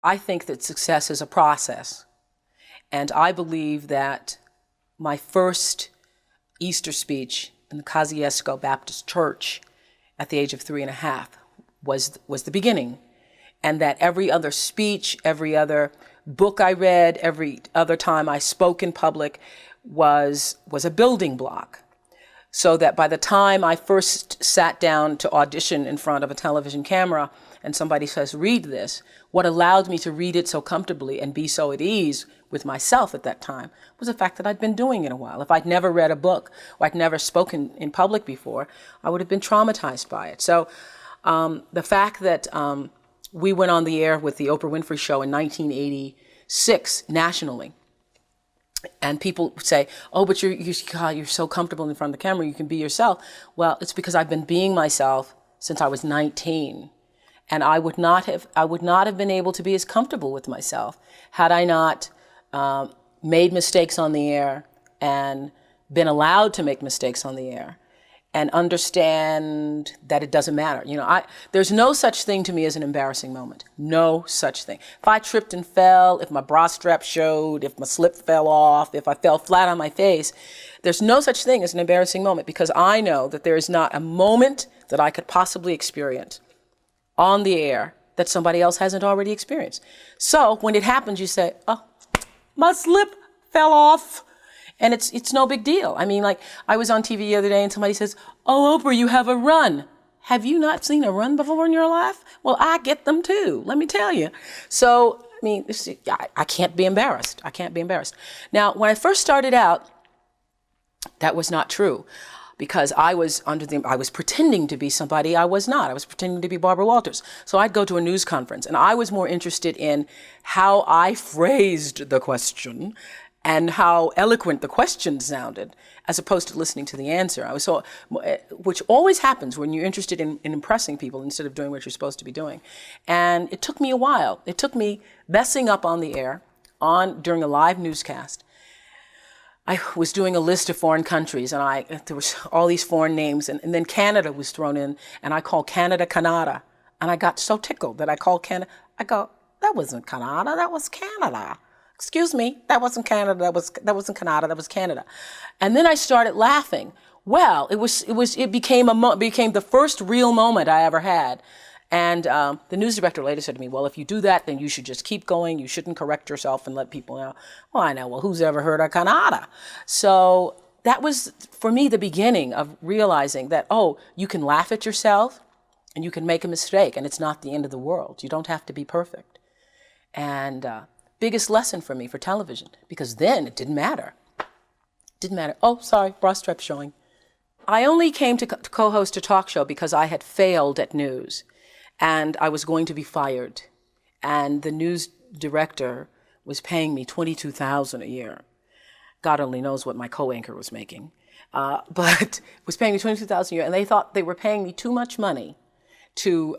I think that success is a process. And I believe that my first Easter speech in the Kosciusko Baptist Church at the age of 3.5 was the beginning. And that every other speech, every other book I read, every other time I spoke in public was a building block. So that by the time I first sat down to audition in front of a television camera and somebody says, read this, what allowed me to read it so comfortably and be so at ease with myself at that time was the fact that I'd been doing it a while. If I'd never read a book or I'd never spoken in public before, I would have been traumatized by it. So the fact that we went on the air with the Oprah Winfrey Show in 1986 nationally, and people say, oh, but you're so comfortable in front of the camera, you can be yourself. Well, it's because I've been being myself since I was 19. And I would not have been able to be as comfortable with myself had I not made mistakes on the air and been allowed to make mistakes on the air and understand that it doesn't matter. There's no such thing to me as an embarrassing moment. No such thing. If I tripped and fell, if my bra strap showed, if my slip fell off, if I fell flat on my face, there's no such thing as an embarrassing moment because I know that there is not a moment that I could possibly experience on the air that somebody else hasn't already experienced. So when it happens, you say, oh, my slip fell off. And it's no big deal. I mean, like, I was on TV the other day and somebody says, oh, Oprah, you have a run. Have you not seen a run before in your life? Well, I get them too, let me tell you. So, I mean, I can't be embarrassed. I can't be embarrassed. Now, when I first started out, that was not true because I was pretending to be somebody I was not. I was pretending to be Barbara Walters. So I'd go to a news conference and I was more interested in how I phrased the question and how eloquent the question sounded, as opposed to listening to the answer. Which always happens when you're interested in impressing people instead of doing what you're supposed to be doing. And it took me a while. It took me messing up on the air during a live newscast. I was doing a list of foreign countries, and there was all these foreign names, and then Canada was thrown in, and I called Canada, Canada. And I got so tickled that I called Canada. I go, that wasn't Canada, that was Canada. Excuse me, that wasn't Canada, that wasn't Canada, that was Canada. And then I started laughing. Well, it became the first real moment I ever had. And the news director later said to me, well, if you do that, then you should just keep going. You shouldn't correct yourself and let people know. Well, I know, well, who's ever heard of Canada? So that was, for me, the beginning of realizing that, oh, you can laugh at yourself and you can make a mistake and it's not the end of the world. You don't have to be perfect. And biggest lesson for me for television, because then it didn't matter. Didn't matter. Oh, sorry, bra strap showing. I only came to co-host a talk show because I had failed at news and I was going to be fired. And the news director was paying me $22,000 a year. God only knows what my co-anchor was making. But was paying me $22,000 a year, and they thought they were paying me too much money to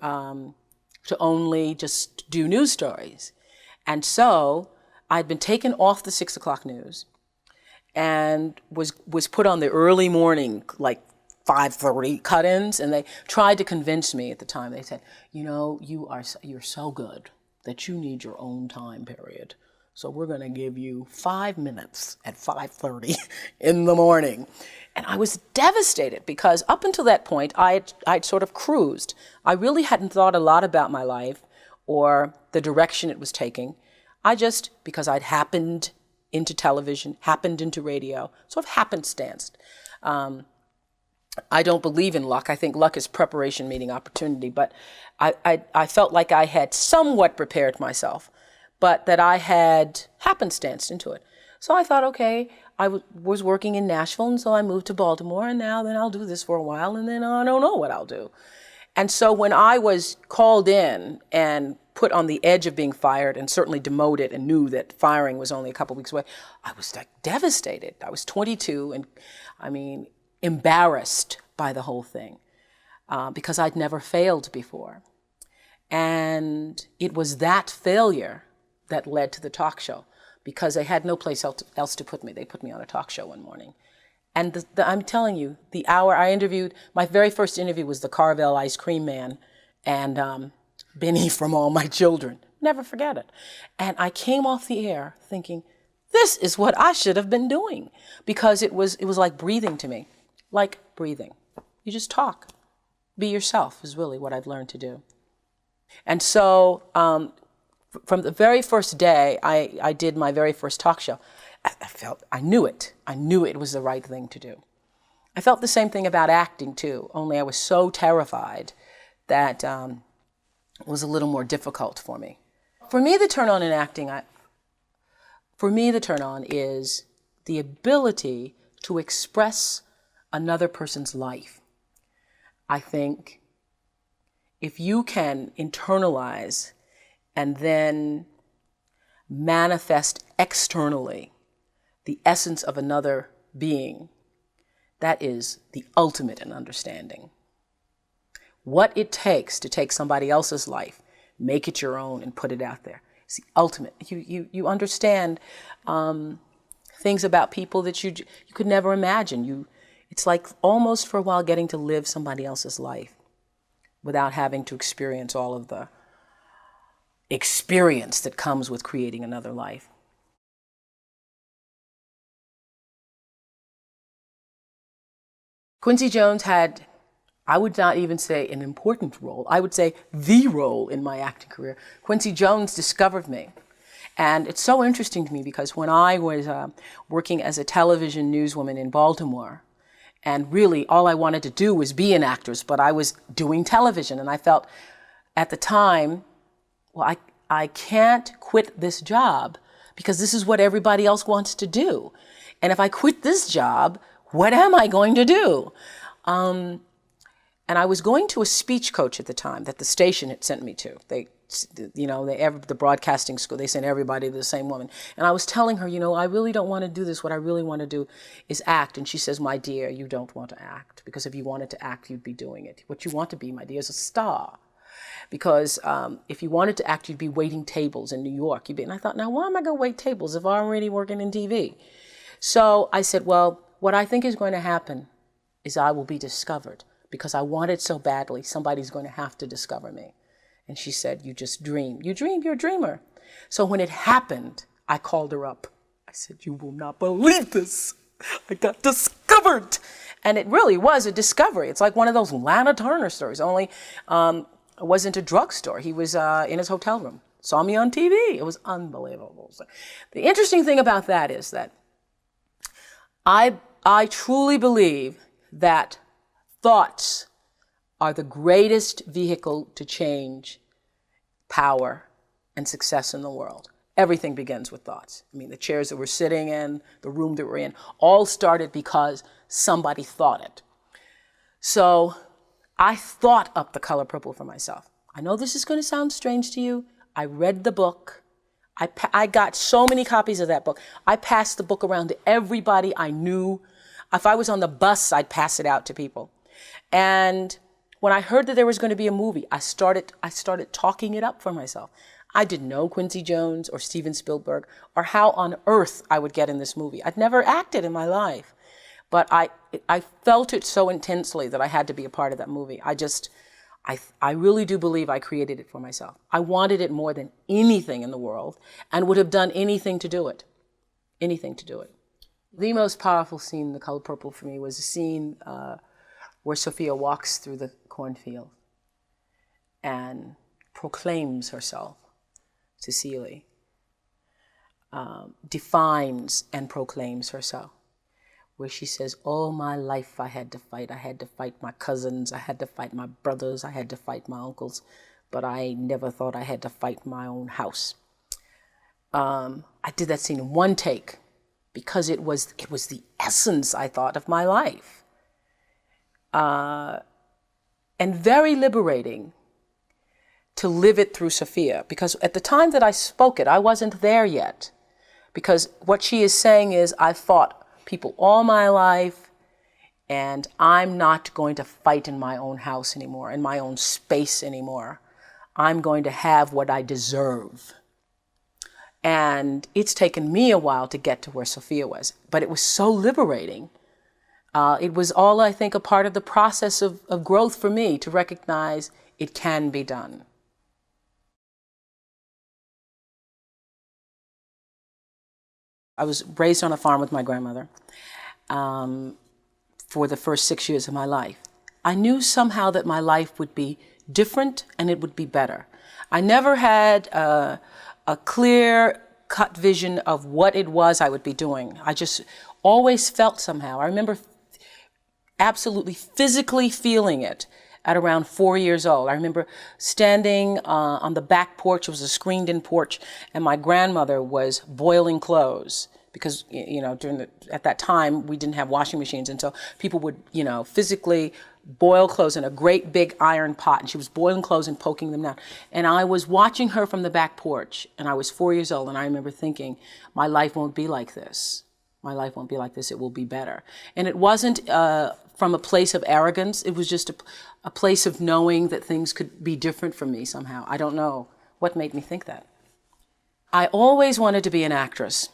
only just do news stories. And so I'd been taken off the 6 o'clock news and was put on the early morning, like 5:30 cut-ins, and they tried to convince me at the time. They said, you're so good that you need your own time period. So we're going to give you 5 minutes at 5:30 in the morning. And I was devastated because up until that point, I'd sort of cruised. I really hadn't thought a lot about my life or the direction it was taking. Because I'd happened into television, happened into radio, sort of happenstanced. I don't believe in luck. I think luck is preparation meeting opportunity, but I felt like I had somewhat prepared myself, but that I had happenstanced into it. So I thought, okay, I was working in Nashville, and so I moved to Baltimore, and then I'll do this for a while, and then I don't know what I'll do. And so when I was called in and put on the edge of being fired and certainly demoted and knew that firing was only a couple weeks away, I was like devastated. I was 22 and embarrassed by the whole thing because I'd never failed before. And it was that failure that led to the talk show because they had no place else to put me. They put me on a talk show one morning. And I'm telling you, the hour I interviewed, my very first interview was the Carvel ice cream man and Benny from All My Children. Never forget it. And I came off the air thinking, this is what I should have been doing, because it was like breathing to me, like breathing. You just talk. Be yourself is really what I've learned to do. And so from the very first day I did my very first talk show, I knew it. I knew it was the right thing to do. I felt the same thing about acting too, only I was so terrified that it was a little more difficult for me. For me, the turn on in acting, the turn on is the ability to express another person's life. I think if you can internalize and then manifest externally the essence of another being, that is the ultimate in understanding. What it takes to take somebody else's life, make it your own, and put it out there. It's the ultimate. You understand things about people that you could never imagine. It's like almost for a while getting to live somebody else's life without having to experience all of the experience that comes with creating another life. Quincy Jones had, I would not even say an important role, I would say the role in my acting career. Quincy Jones discovered me. And it's so interesting to me because when I was working as a television newswoman in Baltimore, and really all I wanted to do was be an actress, but I was doing television, and I felt at the time, well, I can't quit this job because this is what everybody else wants to do. And if I quit this job, what am I going to do? And I was going to a speech coach at the time that the station had sent me to. The broadcasting school, they sent everybody to the same woman. And I was telling her, I really don't want to do this. What I really want to do is act. And she says, my dear, you don't want to act, because if you wanted to act, you'd be doing it. What you want to be, my dear, is a star. Because if you wanted to act, you'd be waiting tables in New York. And I thought, now, why am I going to wait tables if I'm already working in TV? So I said, well, what I think is going to happen is I will be discovered, because I want it so badly. Somebody's going to have to discover me. And she said, you just dream. You dream, you're a dreamer. So when it happened, I called her up. I said, you will not believe this. I got discovered. And it really was a discovery. It's like one of those Lana Turner stories, only it wasn't a drugstore. He was in his hotel room, saw me on TV. It was unbelievable. So the interesting thing about that is that I truly believe that thoughts are the greatest vehicle to change power and success in the world. Everything begins with thoughts. I mean, the chairs that we're sitting in, the room that we're in, all started because somebody thought it. So I thought up The Color Purple for myself. I know this is going to sound strange to you. I read the book. I got so many copies of that book. I passed the book around to everybody I knew. If I was on the bus, I'd pass it out to people. And when I heard that there was going to be a movie, I started talking it up for myself. I didn't know Quincy Jones or Steven Spielberg or how on earth I would get in this movie. I'd never acted in my life, but I felt it so intensely that I had to be a part of that movie. I really do believe I created it for myself. I wanted it more than anything in the world and would have done anything to do it. Anything to do it. The most powerful scene in The Color Purple for me was a scene where Sophia walks through the cornfield and proclaims herself to Celie, defines and proclaims herself, where she says, all my life I had to fight. I had to fight my cousins, I had to fight my brothers, I had to fight my uncles, but I never thought I had to fight my own house. I did that scene in one take because it was the essence, I thought, of my life. And very liberating to live it through Sophia, because at the time that I spoke it, I wasn't there yet. Because what she is saying is, I fought people all my life, and I'm not going to fight in my own house anymore, in my own space anymore. I'm going to have what I deserve. And it's taken me a while to get to where Sophia was, but it was so liberating. It was all, I think, a part of the process of growth for me to recognize it can be done. I was raised on a farm with my grandmother for the first 6 years of my life. I knew somehow that my life would be different and it would be better. I never had a clear-cut vision of what it was I would be doing. I just always felt somehow. I remember absolutely physically feeling it at around 4 years old. I remember standing on the back porch. It was a screened-in porch, and my grandmother was boiling clothes because, you know, at that time we didn't have washing machines, and so people would, you know, physically boil clothes in a great big iron pot, and she was boiling clothes and poking them down. And I was watching her from the back porch, and I was 4 years old, and I remember thinking, my life won't be like this. My life won't be like this. It will be better. And it wasn't from a place of arrogance. It was just a place of knowing that things could be different for me somehow. I don't know what made me think that. I always wanted to be an actress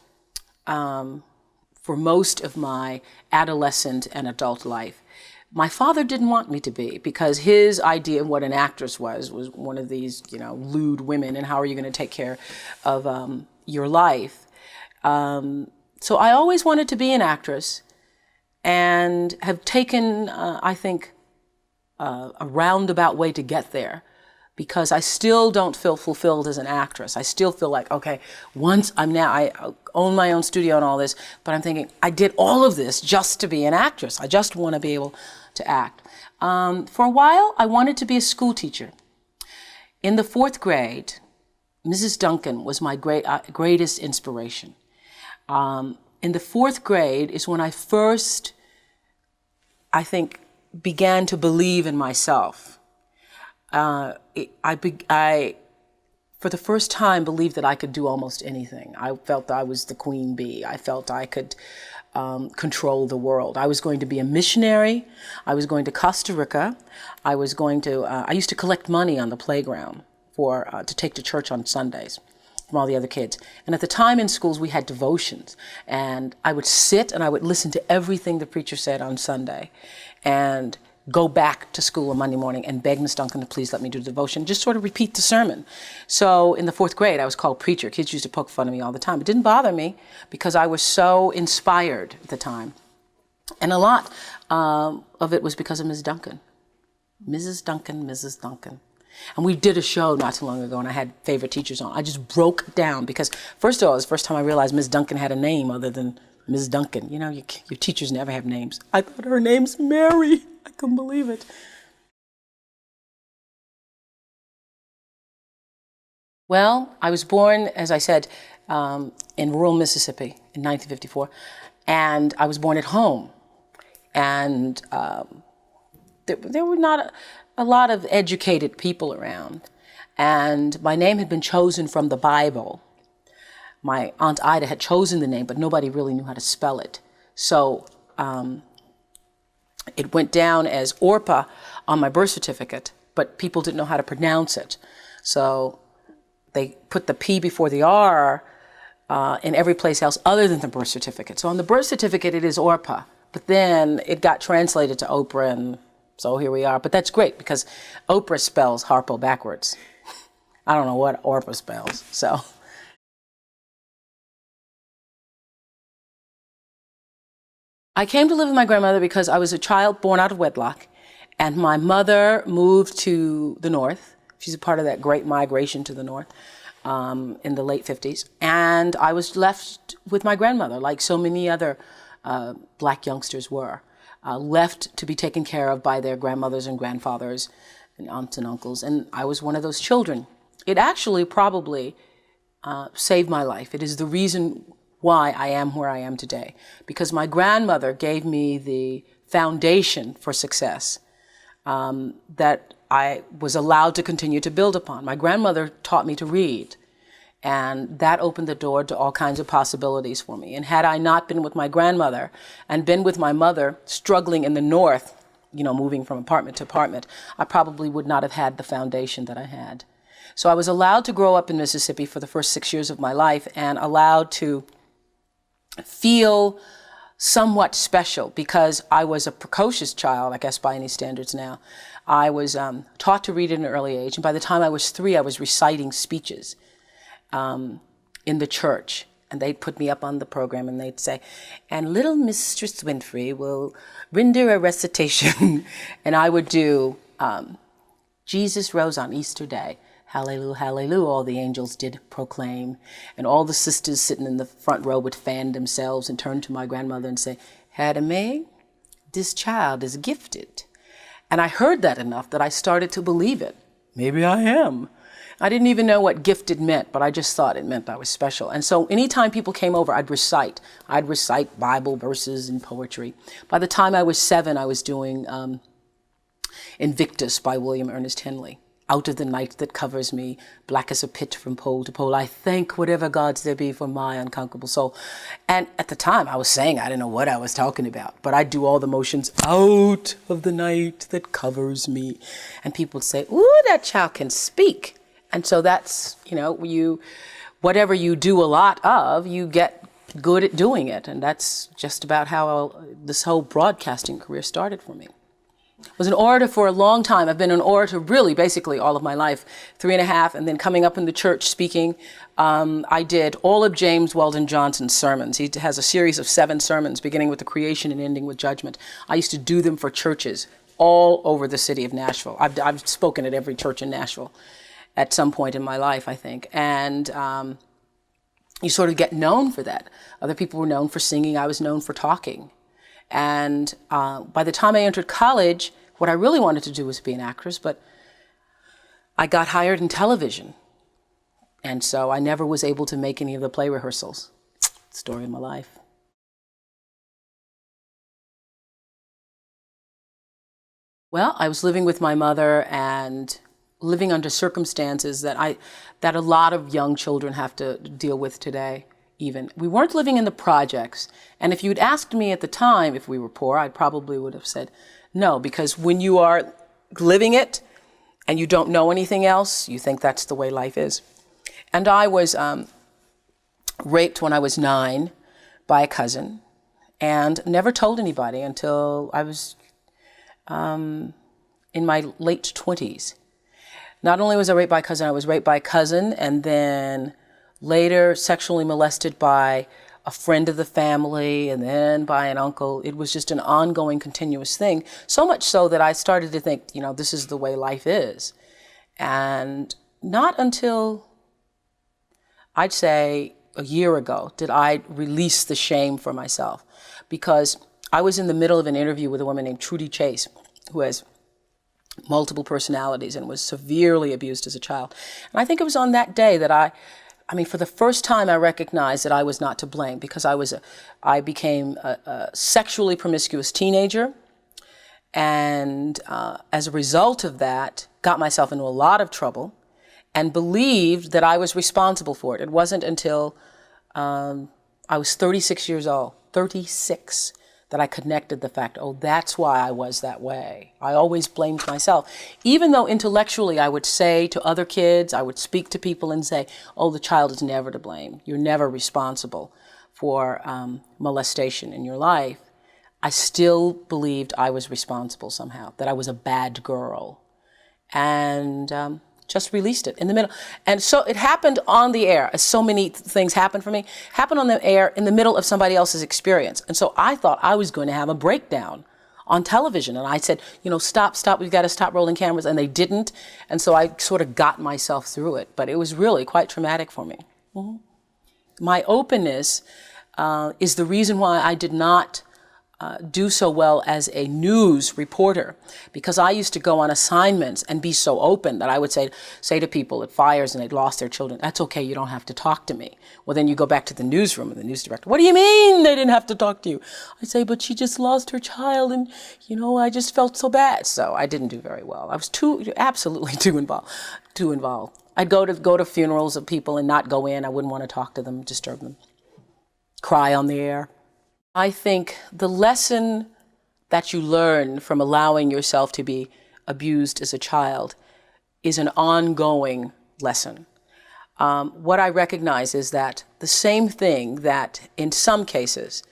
for most of my adolescent and adult life. My father didn't want me to be, because his idea of what an actress was one of these, you know, lewd women, and how are you going to take care of your life? So I always wanted to be an actress, and have taken, I think, a roundabout way to get there, because I still don't feel fulfilled as an actress. I still feel like, okay, I own my own studio and all this, but I'm thinking, I did all of this just to be an actress. I just want to be able to act. For a while, I wanted to be a school teacher. In the 4th grade, Mrs. Duncan was my greatest inspiration. In the 4th grade is when I first, I think, began to believe in myself. I, for the first time, believed that I could do almost anything. I felt I was the queen bee. I felt I could control the world. I was going to be a missionary. I was going to Costa Rica. I used to collect money on the playground to take to church on Sundays from all the other kids. And at the time in schools, we had devotions. And I would sit and I would listen to everything the preacher said on Sunday, and go back to school on Monday morning and beg Miss Duncan to please let me do the devotion, just sort of repeat the sermon. So in the 4th grade, I was called preacher. Kids used to poke fun of me all the time. It didn't bother me because I was so inspired at the time. And a lot of it was because of Ms. Duncan. Mrs. Duncan, Mrs. Duncan. And we did a show not too long ago, and I had favorite teachers on. I just broke down because, first of all, it was the first time I realized Ms. Duncan had a name other than Ms. Duncan. You know, your teachers never have names. I thought her name's Mary. I couldn't believe it. Well, I was born, as I said, in rural Mississippi in 1954, and I was born at home. And there were not a lot of educated people around, and my name had been chosen from the Bible. My Aunt Ida had chosen the name, but nobody really knew how to spell it. So it went down as Orpah on my birth certificate, but people didn't know how to pronounce it. So they put the P before the R in every place else other than the birth certificate. So on the birth certificate, it is Orpah, but then it got translated to Oprah, and so here we are. But that's great because Oprah spells Harpo backwards. I don't know what Orpah spells, so. I came to live with my grandmother because I was a child born out of wedlock, and my mother moved to the north. She's a part of that great migration to the north in the late 50s. And I was left with my grandmother, like so many other black youngsters were, left to be taken care of by their grandmothers and grandfathers and aunts and uncles. And I was one of those children. It actually probably saved my life. It is the reason why I am where I am today, because my grandmother gave me the foundation for success that I was allowed to continue to build upon. My grandmother taught me to read, and that opened the door to all kinds of possibilities for me. And had I not been with my grandmother and been with my mother struggling in the north, you know, moving from apartment to apartment, I probably would not have had the foundation that I had. So I was allowed to grow up in Mississippi for the first 6 years of my life, and allowed to feel somewhat special because I was a precocious child, I guess by any standards now. I was taught to read at an early age, and by the time I was 3, I was reciting speeches in the church. And they'd put me up on the program and they'd say, and little Mistress Winfrey will render a recitation. And I would do, Jesus rose on Easter Day. Hallelujah, hallelujah, all the angels did proclaim. And all the sisters sitting in the front row would fan themselves and turn to my grandmother and say, Hadame, this child is gifted. And I heard that enough that I started to believe it. Maybe I am. I didn't even know what gifted meant, but I just thought it meant I was special. And so anytime people came over, I'd recite. I'd recite Bible verses and poetry. By the time I was 7, I was doing Invictus by William Ernest Henley. Out of the night that covers me, black as a pit from pole to pole, I thank whatever gods there be for my unconquerable soul. And at the time I was saying, I didn't know what I was talking about, but I'd do all the motions, out of the night that covers me. And people would say, ooh, that child can speak. And so that's, whatever you do a lot of, you get good at doing it. And that's just about how this whole broadcasting career started for me. I was an orator for a long time. I've been an orator really basically all of my life, 3.5, and then coming up in the church speaking. I did all of James Weldon Johnson's sermons. He has a series of 7 sermons, beginning with the creation and ending with judgment. I used to do them for churches all over the city of Nashville. I've spoken at every church in Nashville at some point in my life, I think. And you sort of get known for that. Other people were known for singing. I was known for talking. And by the time I entered college, what I really wanted to do was be an actress, but I got hired in television. And so I never was able to make any of the play rehearsals. Story of my life. Well, I was living with my mother and living under circumstances that a lot of young children have to deal with today. Even. We weren't living in the projects. And if you'd asked me at the time if we were poor, I probably would have said no, because when you are living it and you don't know anything else, you think that's the way life is. And I was raped when I was 9 by a cousin and never told anybody until I was in my late 20s. Not only was I raped by a cousin, I was raped by a cousin and then later sexually molested by a friend of the family and then by an uncle. It was just an ongoing, continuous thing. So much so that I started to think, this is the way life is. And not until, I'd say, a year ago did I release the shame for myself. Because I was in the middle of an interview with a woman named Trudy Chase, who has multiple personalities and was severely abused as a child. And I think it was on that day that for the first time, I recognized that I was not to blame because I became a sexually promiscuous teenager, and as a result of that, got myself into a lot of trouble, and believed that I was responsible for it. It wasn't until I was 36 years old, 36, that I connected the fact, that's why I was that way. I always blamed myself. Even though intellectually I would say to other kids, I would speak to people and say, the child is never to blame. You're never responsible for molestation in your life. I still believed I was responsible somehow, that I was a bad girl. And just released it in the middle. And so it happened on the air, as so many things happened for me, happened on the air in the middle of somebody else's experience. And so I thought I was going to have a breakdown on television. And I said, stop, we've got to stop rolling cameras. And they didn't. And so I sort of got myself through it. But it was really quite traumatic for me. Mm-hmm. My openness is the reason why I did not do so well as a news reporter, because I used to go on assignments and be so open that I would say to people at fires and they'd lost their children, that's okay, you don't have to talk to me. Well, then you go back to the newsroom and the news director, what do you mean they didn't have to talk to you? I say, but she just lost her child and, I just felt so bad. So I didn't do very well. I was absolutely too involved. I'd go to funerals of people and not go in. I wouldn't want to talk to them, disturb them. Cry on the air. I think the lesson that you learn from allowing yourself to be abused as a child is an ongoing lesson. What I recognize is that the same thing that in some cases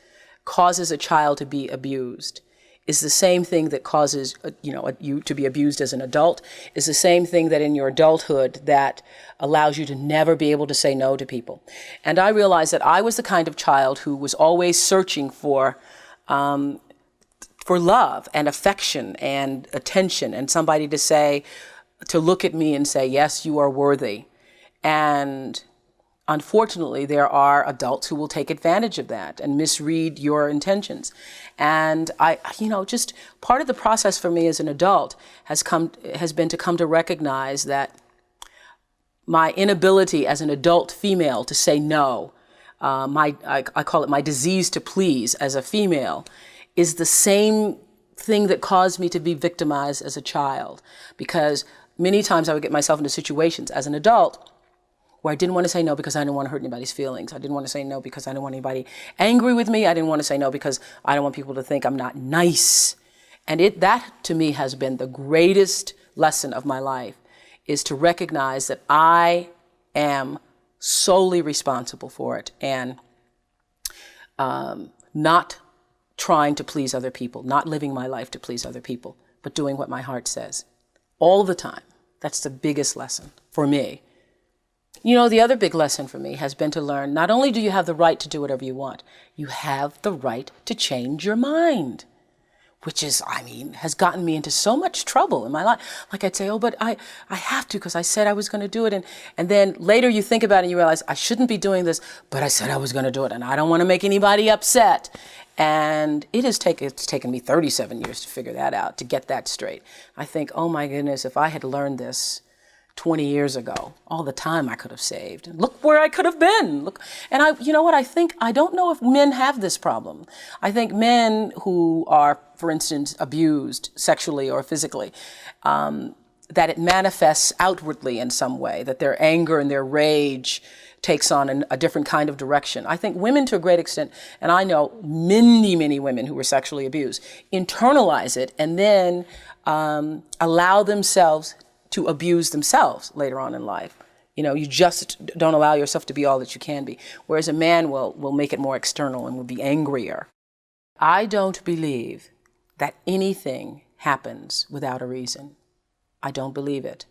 causes a child to be abused is the same thing that causes, you to be abused as an adult, is the same thing that in your adulthood that allows you to never be able to say no to people. And I realized that I was the kind of child who was always searching for love and affection and attention and somebody to look at me and say, yes, you are worthy. And unfortunately, there are adults who will take advantage of that and misread your intentions. And just part of the process for me as an adult has been to come to recognize that my inability as an adult female to say no, I call it my disease to please as a female, is the same thing that caused me to be victimized as a child. Because many times I would get myself into situations as an adult where I didn't want to say no because I didn't want to hurt anybody's feelings. I didn't want to say no because I didn't want anybody angry with me. I didn't want to say no because I don't want people to think I'm not nice. And that to me has been the greatest lesson of my life, is to recognize that I am solely responsible for it, and not trying to please other people, not living my life to please other people, but doing what my heart says all the time. That's the biggest lesson for me. The other big lesson for me has been to learn, not only do you have the right to do whatever you want, you have the right to change your mind, which has gotten me into so much trouble in my life. Like I'd say, but I have to because I said I was going to do it. And then later you think about it and you realize I shouldn't be doing this, but I said I was going to do it and I don't want to make anybody upset. And it's taken me 37 years to figure that out, to get that straight. I think, oh my goodness, if I had learned this 20 years ago, all the time I could have saved. Look where I could have been. Look, and I don't know if men have this problem. I think men who are, for instance, abused sexually or physically, that it manifests outwardly in some way, that their anger and their rage takes on a different kind of direction. I think women, to a great extent, and I know many, many women who were sexually abused, internalize it and then allow themselves to abuse themselves later on in life. You just don't allow yourself to be all that you can be. Whereas a man will make it more external and will be angrier. I don't believe that anything happens without a reason. I don't believe it.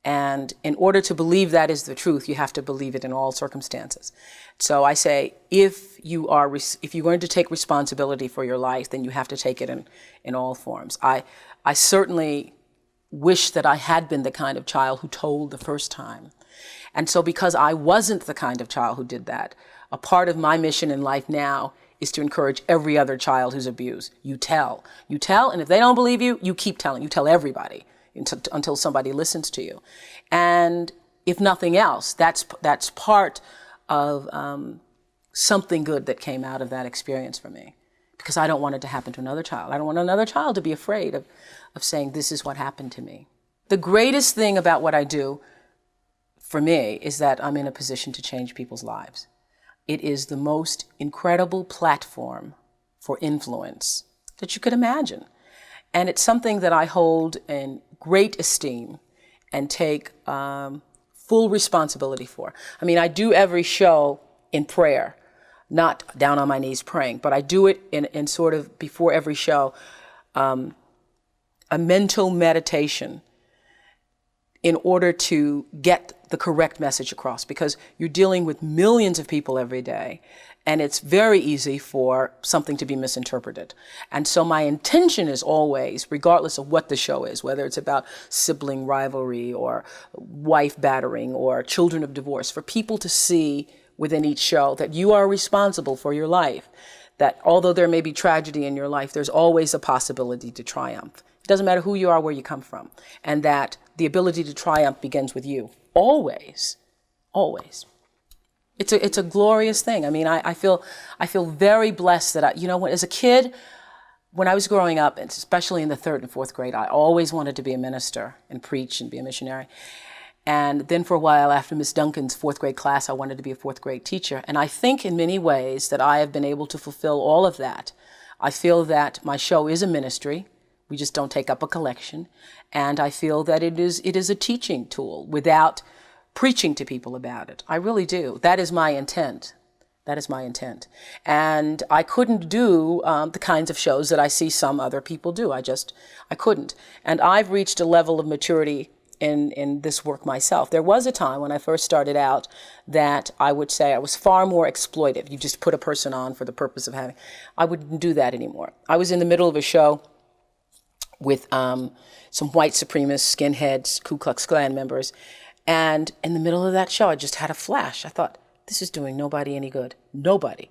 And in order to believe that is the truth, you have to believe it in all circumstances. So I say, if you're going to take responsibility for your life, then you have to take it in all forms. I certainly wish that I had been the kind of child who told the first time. And so because I wasn't the kind of child who did that, a part of my mission in life now is to encourage every other child who's abused. You tell, and if they don't believe you, you keep telling. You tell everybody until somebody listens to you. And if nothing else, that's part of something good that came out of that experience for me. Because I don't want it to happen to another child. I don't want another child to be afraid of saying, this is what happened to me. The greatest thing about what I do for me is that I'm in a position to change people's lives. It is the most incredible platform for influence that you could imagine. And it's something that I hold in great esteem and take full responsibility for. I do every show in prayer. Not down on my knees praying, but I do it in sort of before every show, a mental meditation in order to get the correct message across, because you're dealing with millions of people every day, and it's very easy for something to be misinterpreted. And so my intention is always, regardless of what the show is, whether it's about sibling rivalry or wife battering or children of divorce, for people to see within each show that you are responsible for your life, that although there may be tragedy in your life, there's always a possibility to triumph. It doesn't matter who you are, where you come from, and that the ability to triumph begins with you. Always, always. It's a glorious thing. I feel very blessed that as a kid, when I was growing up, and especially in the 3rd and 4th grade, I always wanted to be a minister and preach and be a missionary. And then for a while, after Miss Duncan's 4th grade class, I wanted to be a 4th grade teacher. And I think in many ways that I have been able to fulfill all of that. I feel that my show is a ministry. We just don't take up a collection. And I feel that it is a teaching tool without preaching to people about it. I really do. That is my intent. That is my intent. And I couldn't do the kinds of shows that I see some other people do. I couldn't. And I've reached a level of maturity in this work myself. There was a time when I first started out that I would say I was far more exploitive. You just put a person on for the purpose of having. I wouldn't do that anymore. I was in the middle of a show with some white supremacist skinheads, Ku Klux Klan members. And in the middle of that show, I just had a flash. I thought, this is doing nobody any good. Nobody.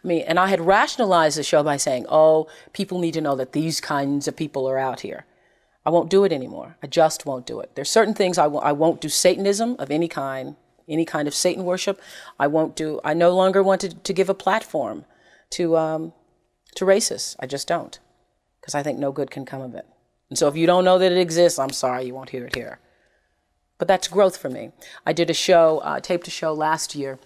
And I had rationalized the show by saying, oh, people need to know that these kinds of people are out here. I won't do it anymore. I just won't do it. There's certain things I won't do. Satanism of any kind of Satan worship, I won't do. I no longer want to give a platform to racists. I just don't, because I think no good can come of it. And so if you don't know that it exists, I'm sorry, you won't hear it here. But that's growth for me. I did a show, taped a show last year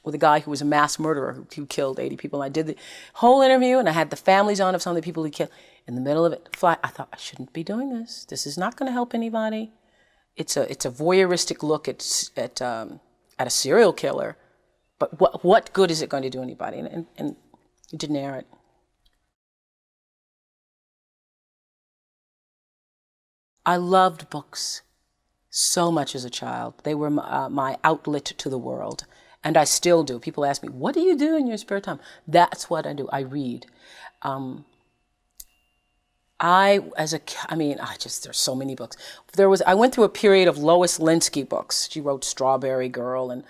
with a guy who was a mass murderer who killed 80 people. And I did the whole interview, and I had the families on of some of the people he killed. In the middle of it, I thought, I shouldn't be doing this. This is not going to help anybody. It's a voyeuristic look at a serial killer. But what good is it going to do anybody? And it didn't air it. I loved books so much as a child. They were my outlet to the world. And I still do. People ask me, what do you do in your spare time? That's what I do. I read. There's so many books. I went through a period of Lois Linsky books. She wrote Strawberry Girl and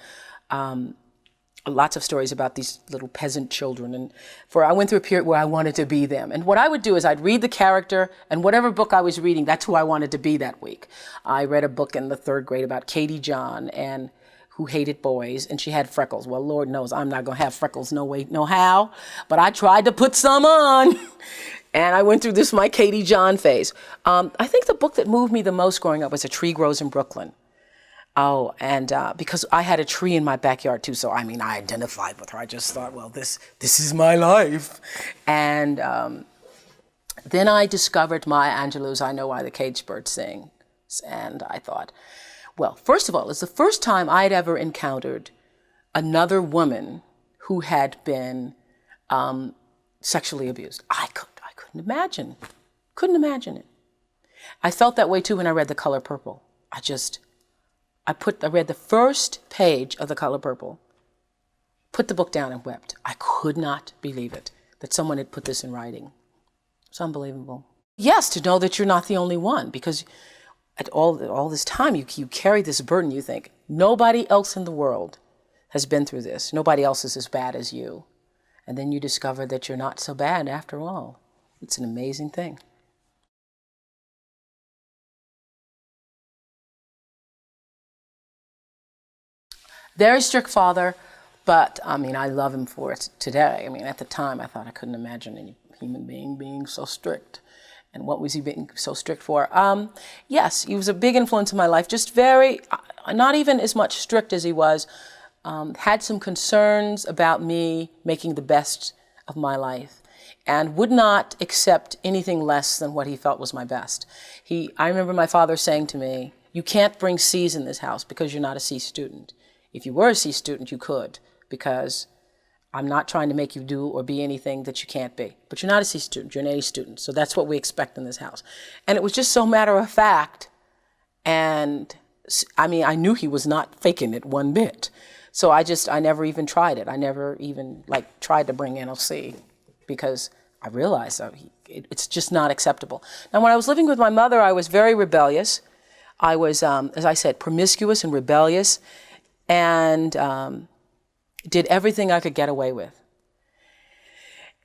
lots of stories about these little peasant children. And I went through a period where I wanted to be them. And what I would do is I'd read the character, and whatever book I was reading, that's who I wanted to be that week. I read a book in the 3rd grade about Katie John, and who hated boys, and she had freckles. Well, Lord knows I'm not going to have freckles, no way, no how. But I tried to put some on. And I went through my Katie John phase. I think the book that moved me the most growing up was A Tree Grows in Brooklyn. Oh, and because I had a tree in my backyard too, so I identified with her. I just thought, well, this is my life. And then I discovered Maya Angelou's I Know Why the Caged Bird Sings. And I thought, well, first of all, it's the first time I'd ever encountered another woman who had been sexually abused. I couldn't imagine it. I felt that way too when I read The Color Purple. I read the first page of The Color Purple, put the book down and wept. I could not believe it, that someone had put this in writing. It's unbelievable. Yes, to know that you're not the only one, because at all this time you carry this burden. You think, nobody else in the world has been through this. Nobody else is as bad as you. And then you discover that you're not so bad after all. It's an amazing thing. Very strict father, but I love him for it today. At the time I thought I couldn't imagine any human being so strict. And what was he being so strict for? Yes, he was a big influence in my life, just very, not even as much strict as he was, had some concerns about me making the best of my life, and would not accept anything less than what he felt was my best. I remember my father saying to me, you can't bring C's in this house because you're not a C student. If you were a C student, you could, because I'm not trying to make you do or be anything that you can't be. But you're not a C student, you're an A student. So that's what we expect in this house. And it was just so matter of fact. And I knew he was not faking it one bit. So I never even tried it. I never even tried to bring in a C, because I realized that it's just not acceptable. Now, when I was living with my mother, I was very rebellious. I was, as I said, promiscuous and rebellious, and did everything I could get away with,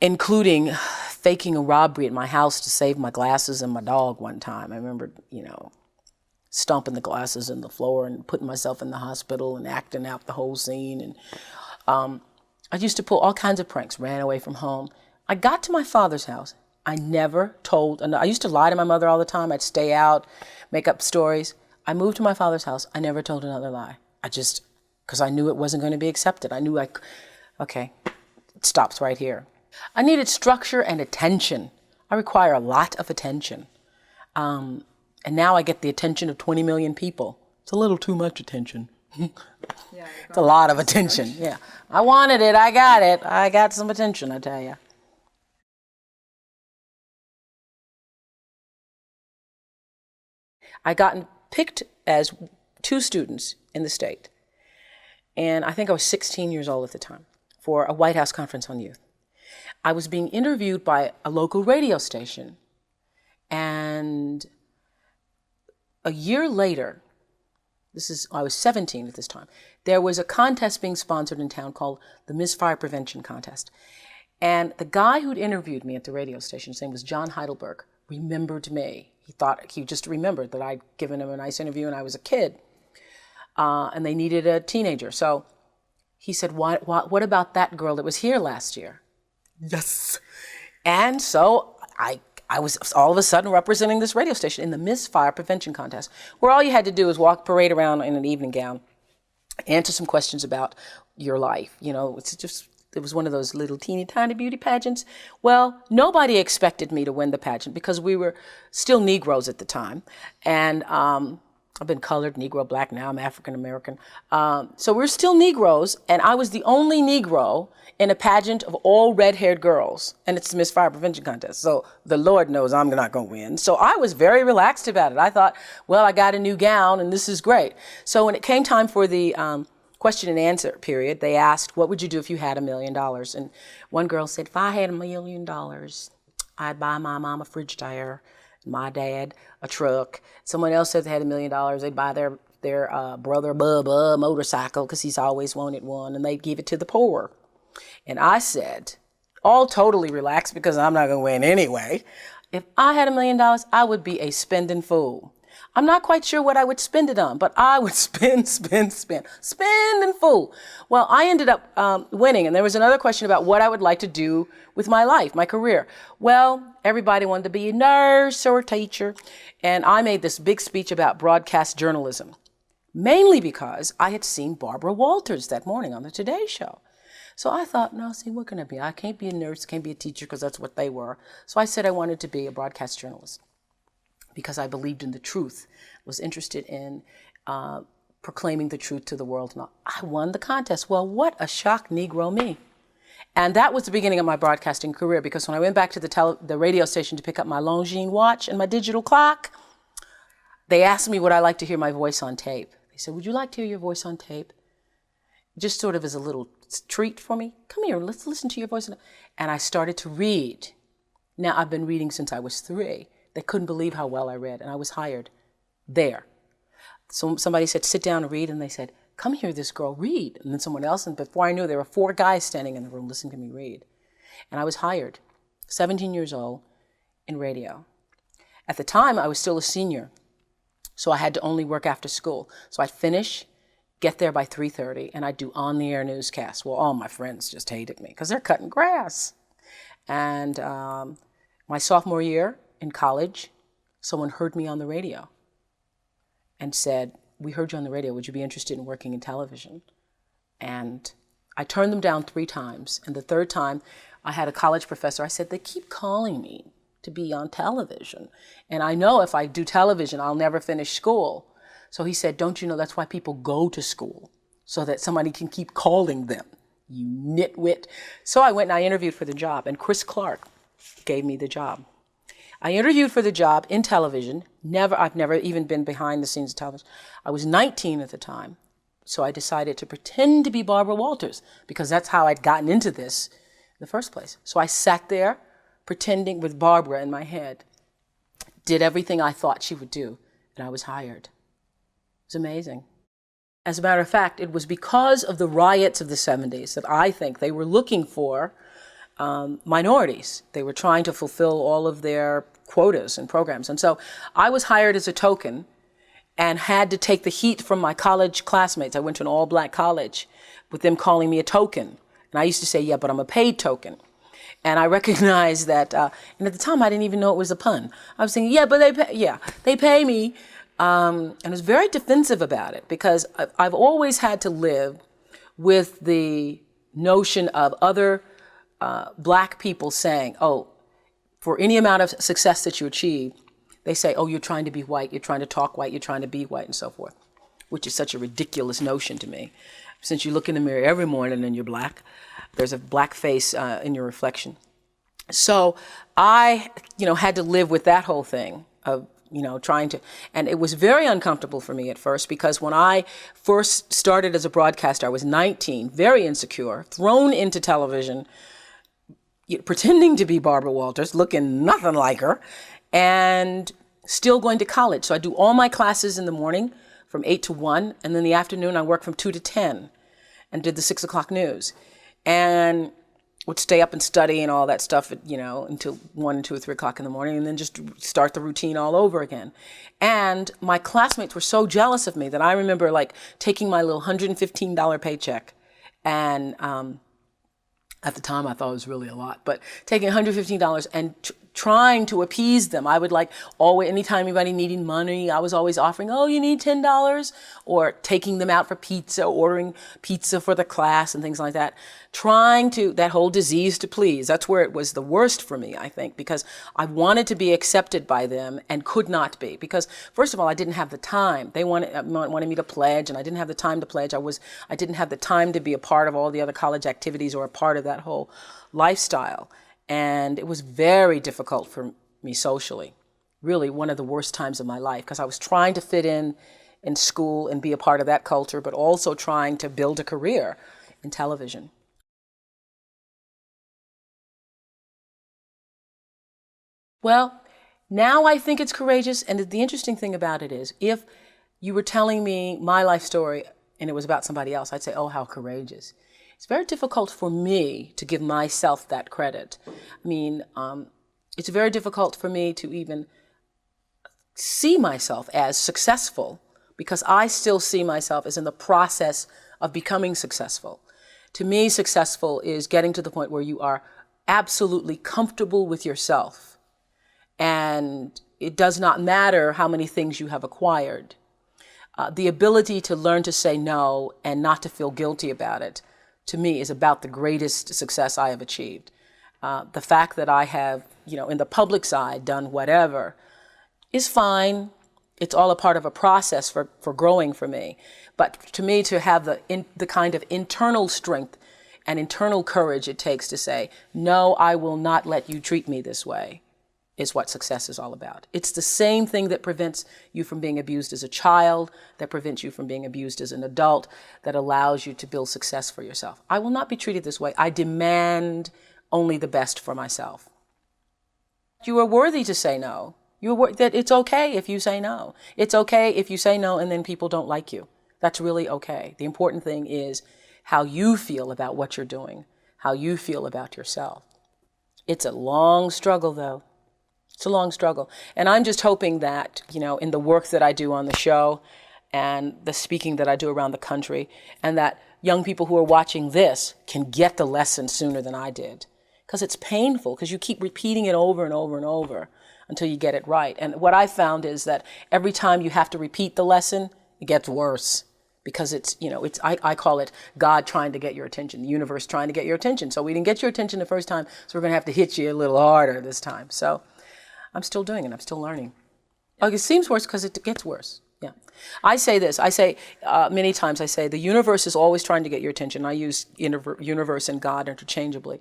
including faking a robbery at my house to save my glasses and my dog one time. I remember, stomping the glasses in the floor and putting myself in the hospital and acting out the whole scene. And I used to pull all kinds of pranks, ran away from home. I got to my father's house. I never told, and I used to lie to my mother all the time. I'd stay out, make up stories. I moved to my father's house. I never told another lie. Because I knew it wasn't going to be accepted. I knew okay, it stops right here. I needed structure and attention. I require a lot of attention. And now I get the attention of 20 million people. It's a little too much attention. It's a lot of attention, yeah. I wanted it, I got it. I got some attention, I tell you. I got picked as 2 students in the state. And I think I was 16 years old at the time for a White House Conference on Youth. I was being interviewed by a local radio station. And a year later, I was 17 at this time, there was a contest being sponsored in town called the Misfire Prevention Contest. And the guy who'd interviewed me at the radio station, his name was John Heidelberg, remembered me. He just remembered that I'd given him a nice interview and I was a kid. And they needed a teenager. So he said, what about that girl that was here last year? Yes. And so I was all of a sudden representing this radio station in the Misfire Prevention Contest, where all you had to do was parade around in an evening gown, answer some questions about your life. You know, it was one of those little teeny tiny beauty pageants. Well, nobody expected me to win the pageant because we were still Negroes at the time. And I've been colored, Negro, black, now I'm African American. So we're still Negroes, and I was the only Negro in a pageant of all red-haired girls, and it's the Misfire Prevention Contest. So the Lord knows I'm not going to win. So I was very relaxed about it. I thought, well, I got a new gown, and this is great. So when it came time for the question and answer period, they asked, what would you do if you had $1 million? And one girl said, if I had $1 million, I'd buy my mom a fridge tire, my dad a truck. Someone else said they had $1 million, they'd buy their brother Bubba a motorcycle because he's always wanted one, and they'd give it to the poor. And I said, all totally relaxed because I'm not going to win anyway, if I had $1 million, I would be a spending fool. I'm not quite sure what I would spend it on, but I would spend and fool. Well, I ended up winning, and there was another question about what I would like to do with my life, my career. Well, everybody wanted to be a nurse or a teacher, and I made this big speech about broadcast journalism, mainly because I had seen Barbara Walters that morning on the Today Show. So I thought, no, see, what can I be? I can't be a nurse, can't be a teacher, because that's what they were. So I said I wanted to be a broadcast journalist because I believed in the truth, was interested in proclaiming the truth to the world. And I won the contest. Well, what a shock, Negro me. And that was the beginning of my broadcasting career, because when I went back to the radio station to pick up my Longines watch and my digital clock, they asked me would I like to hear my voice on tape. They said, would you like to hear your voice on tape? Just sort of as a little treat for me. Come here, let's listen to your voice. And I started to read. Now, I've been reading since I was 3. They couldn't believe how well I read, and I was hired there. So somebody said, sit down and read, and they said, come hear this girl read. And then someone else, and before I knew, there were 4 guys standing in the room listening to me read. And I was hired, 17 years old, in radio. At the time, I was still a senior, so I had to only work after school. So I'd finish, get there by 3:30, and I'd do on-the-air newscasts. Well, all my friends just hated me because they're cutting grass. And my sophomore year in college, someone heard me on the radio and said, we heard you on the radio, would you be interested in working in television? And I turned them down 3 times. And the 3rd time, I had a college professor. I said, they keep calling me to be on television. And I know if I do television, I'll never finish school. So he said, don't you know that's why people go to school, so that somebody can keep calling them, you nitwit. So I went and I interviewed for the job, and Chris Clark gave me the job. I interviewed for the job in television. I've never even been behind the scenes of television. I was 19 at the time, so I decided to pretend to be Barbara Walters, because that's how I'd gotten into this in the first place. So I sat there pretending with Barbara in my head, did everything I thought she would do, and I was hired. It was amazing. As a matter of fact, it was because of the riots of the 70s that I think they were looking for minorities. They were trying to fulfill all of their quotas and programs. And so I was hired as a token and had to take the heat from my college classmates. I went to an all-black college with them calling me a token. And I used to say, yeah, but I'm a paid token. And I recognized that, and at the time I didn't even know it was a pun. I was thinking, yeah, but they pay me. And I was very defensive about it, because I've always had to live with the notion of other black people saying, oh, for any amount of success that you achieve, they say, oh, you're trying to be white, you're trying to talk white, you're trying to be white, and so forth, which is such a ridiculous notion to me. Since you look in the mirror every morning and you're black, there's a black face in your reflection. So I, had to live with that whole thing of, trying to, and it was very uncomfortable for me at first, because when I first started as a broadcaster, I was 19, very insecure, thrown into television, pretending to be Barbara Walters, looking nothing like her, and still going to college. So I do all my classes in the morning from 8 to 1, and then in the afternoon I work from 2 to 10 and did the 6 o'clock news. And would stay up and study and all that stuff, until 1, 2, or 3 o'clock in the morning, and then just start the routine all over again. And my classmates were so jealous of me that I remember taking my little $115 paycheck, and at the time I thought it was really a lot, but taking $115 and trying to appease them. I would always, anytime anybody needed money, I was always offering, oh, you need $10, or taking them out for pizza, ordering pizza for the class and things like that. That whole disease to please, that's where it was the worst for me, I think, because I wanted to be accepted by them and could not be, because first of all, I didn't have the time. They wanted me to pledge, and I didn't have the time to pledge. I didn't have the time to be a part of all the other college activities or a part of that whole lifestyle. And it was very difficult for me socially, really one of the worst times of my life, because I was trying to fit in school and be a part of that culture, but also trying to build a career in television. Well, now I think it's courageous, and the interesting thing about it is, if you were telling me my life story and it was about somebody else, I'd say, oh, how courageous. It's very difficult for me to give myself that credit. I mean, it's very difficult for me to even see myself as successful, because I still see myself as in the process of becoming successful. To me, successful is getting to the point where you are absolutely comfortable with yourself, and it does not matter how many things you have acquired. The ability to learn to say no and not to feel guilty about it, to me, is about the greatest success I have achieved. The fact that I have, in the public side, done whatever is fine. It's all a part of a process for growing for me. But to me, to have the kind of internal strength and internal courage it takes to say, no, I will not let you treat me this way, is what success is all about. It's the same thing that prevents you from being abused as a child, that prevents you from being abused as an adult, that allows you to build success for yourself. I will not be treated this way. I demand only the best for myself. You are worthy to say no. That it's okay if you say no. It's okay if you say no and then people don't like you. That's really okay. The important thing is how you feel about what you're doing, how you feel about yourself. It's a long struggle, though. It's a long struggle. And I'm just hoping that, in the work that I do on the show and the speaking that I do around the country, and that young people who are watching this can get the lesson sooner than I did. Because it's painful, because you keep repeating it over and over and over until you get it right. And what I found is that every time you have to repeat the lesson, it gets worse. Because I call it God trying to get your attention, the universe trying to get your attention. So we didn't get your attention the first time, so we're going to have to hit you a little harder this time. So I'm still doing it. I'm still learning. It seems worse because it gets worse. Yeah. I say this. Many times I say the universe is always trying to get your attention. I use universe and God interchangeably.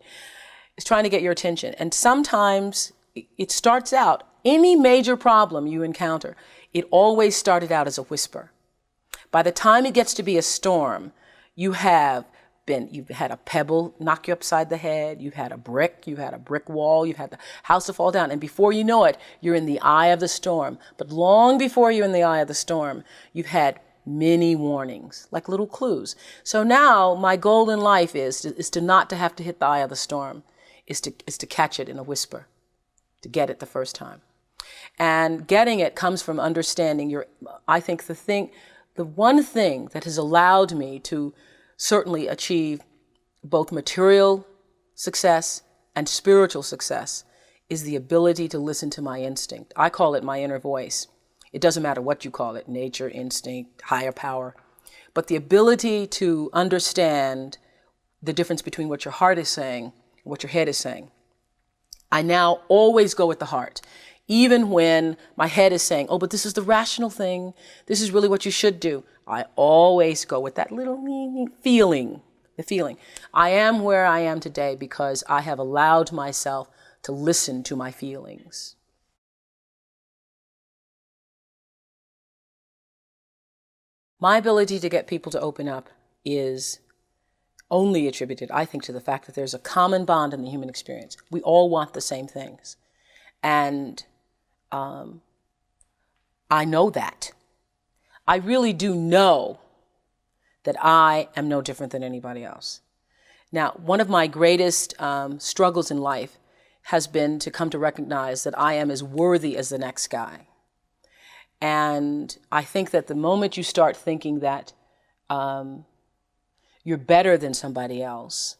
It's trying to get your attention. And sometimes it starts out, any major problem you encounter, it always started out as a whisper. By the time it gets to be a storm, you've had a pebble knock you upside the head, you've had a brick wall, you've had the house to fall down, and before you know it, you're in the eye of the storm. But long before you're in the eye of the storm, you've had many warnings, like little clues. So now my goal in life is to not to have to hit the eye of the storm, is to catch it in a whisper, to get it the first time. And getting it comes from understanding I think the one thing that has allowed me to certainly achieve both material success and spiritual success is the ability to listen to my instinct. I call it my inner voice. It doesn't matter what you call it, nature, instinct, higher power, but the ability to understand the difference between what your heart is saying and what your head is saying. I now always go with the heart. Even when my head is saying, oh, but this is the rational thing, this is really what you should do, I always go with that little feeling, the feeling. I am where I am today because I have allowed myself to listen to my feelings. My ability to get people to open up is only attributed, I think, to the fact that there's a common bond in the human experience. We all want the same things. And I know that. I really do know that I am no different than anybody else. Now, one of my greatest struggles in life has been to come to recognize that I am as worthy as the next guy. And I think that the moment you start thinking that you're better than somebody else,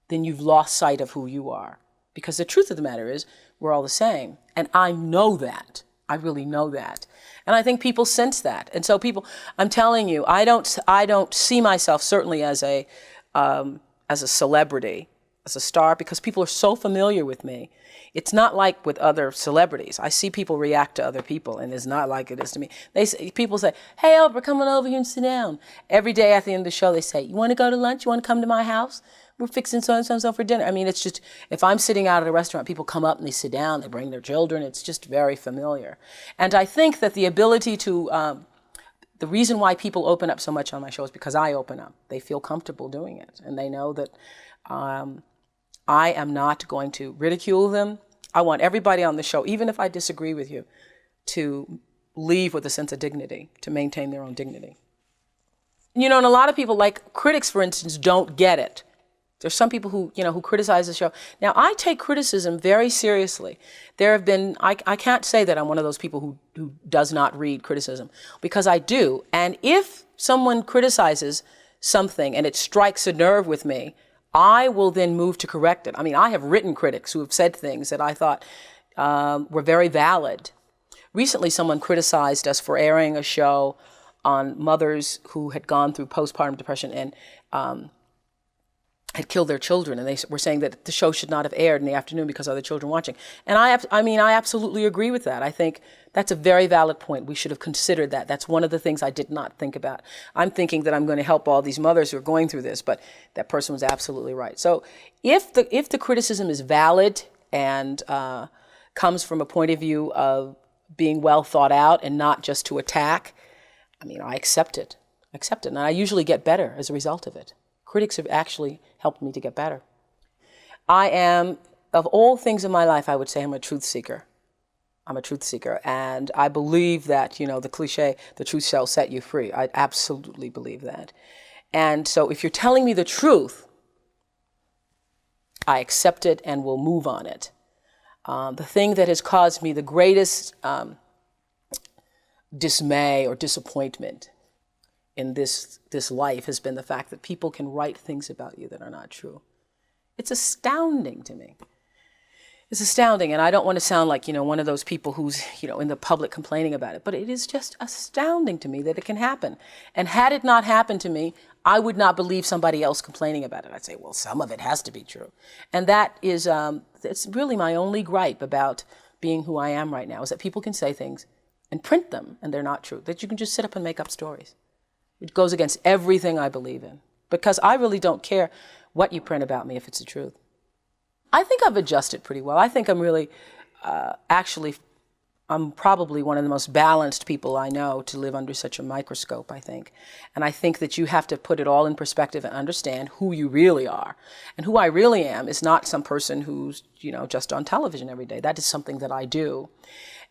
then you've lost sight of who you are. Because the truth of the matter is, we're all the same. And I know that. I really know that. And I think people sense that. And so people, I'm telling you, I don't see myself certainly as a celebrity, as a star, because people are so familiar with me. It's not like with other celebrities. I see people react to other people, and it's not like it is to me. People say, "Hey, Oprah, come on over here and sit down." Every day at the end of the show, they say, "You want to go to lunch? You want to come to my house? We're fixing so and so for dinner." I mean, it's just, if I'm sitting out at a restaurant, people come up and they sit down, they bring their children. It's just very familiar. And I think that the ability to, the reason why people open up so much on my show is because I open up. They feel comfortable doing it, and they know that I am not going to ridicule them. I want everybody on the show, even if I disagree with you, to leave with a sense of dignity, to maintain their own dignity. You know, and a lot of people, like critics, for instance, don't get it. There's some people who, who criticize the show. Now, I take criticism very seriously. There have been, I can't say that I'm one of those people who does not read criticism, because I do. And if someone criticizes something and it strikes a nerve with me, I will then move to correct it. I mean, I have written critics who have said things that I thought were very valid. Recently, someone criticized us for airing a show on mothers who had gone through postpartum depression and had killed their children, and they were saying that the show should not have aired in the afternoon because of other children watching. And I absolutely agree with that. I think that's a very valid point. We should have considered that. That's one of the things I did not think about. I'm thinking that I'm going to help all these mothers who are going through this, but that person was absolutely right. So if the criticism is valid and comes from a point of view of being well thought out and not just to attack, I accept it. And I usually get better as a result of it. Critics have actually helped me to get better. I am, of all things in my life, I would say I'm a truth seeker. I'm a truth seeker. And I believe that, the cliche, the truth shall set you free. I absolutely believe that. And so if you're telling me the truth, I accept it and will move on it. The thing that has caused me the greatest dismay or disappointment in this life has been the fact that people can write things about you that are not true. It's astounding to me. It's astounding, and I don't want to sound like, one of those people who's, in the public complaining about it, but it is just astounding to me that it can happen. And had it not happened to me, I would not believe somebody else complaining about it. I'd say, well, some of it has to be true. And that is, it's really my only gripe about being who I am right now, is that people can say things and print them, and they're not true, that you can just sit up and make up stories. It goes against everything I believe in, because I really don't care what you print about me if it's the truth. I think I've adjusted pretty well. I think I'm really, I'm probably one of the most balanced people I know to live under such a microscope, I think. And I think that you have to put it all in perspective and understand who you really are. And who I really am is not some person who's, just on television every day. That is something that I do.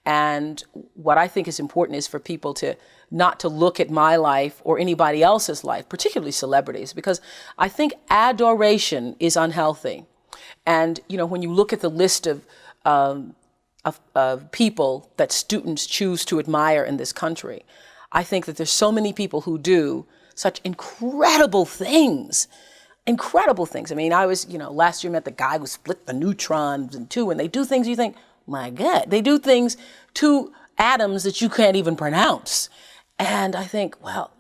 And what I think is important is for people to not to look at my life or anybody else's life, particularly celebrities, because I think adoration is unhealthy. And, when you look at the list of people that students choose to admire in this country, I think that there's so many people who do such incredible things. Incredible things. I was, last year met the guy who split the neutrons in two, and they do things you think, my God, they do things to atoms that you can't even pronounce. And I think, well,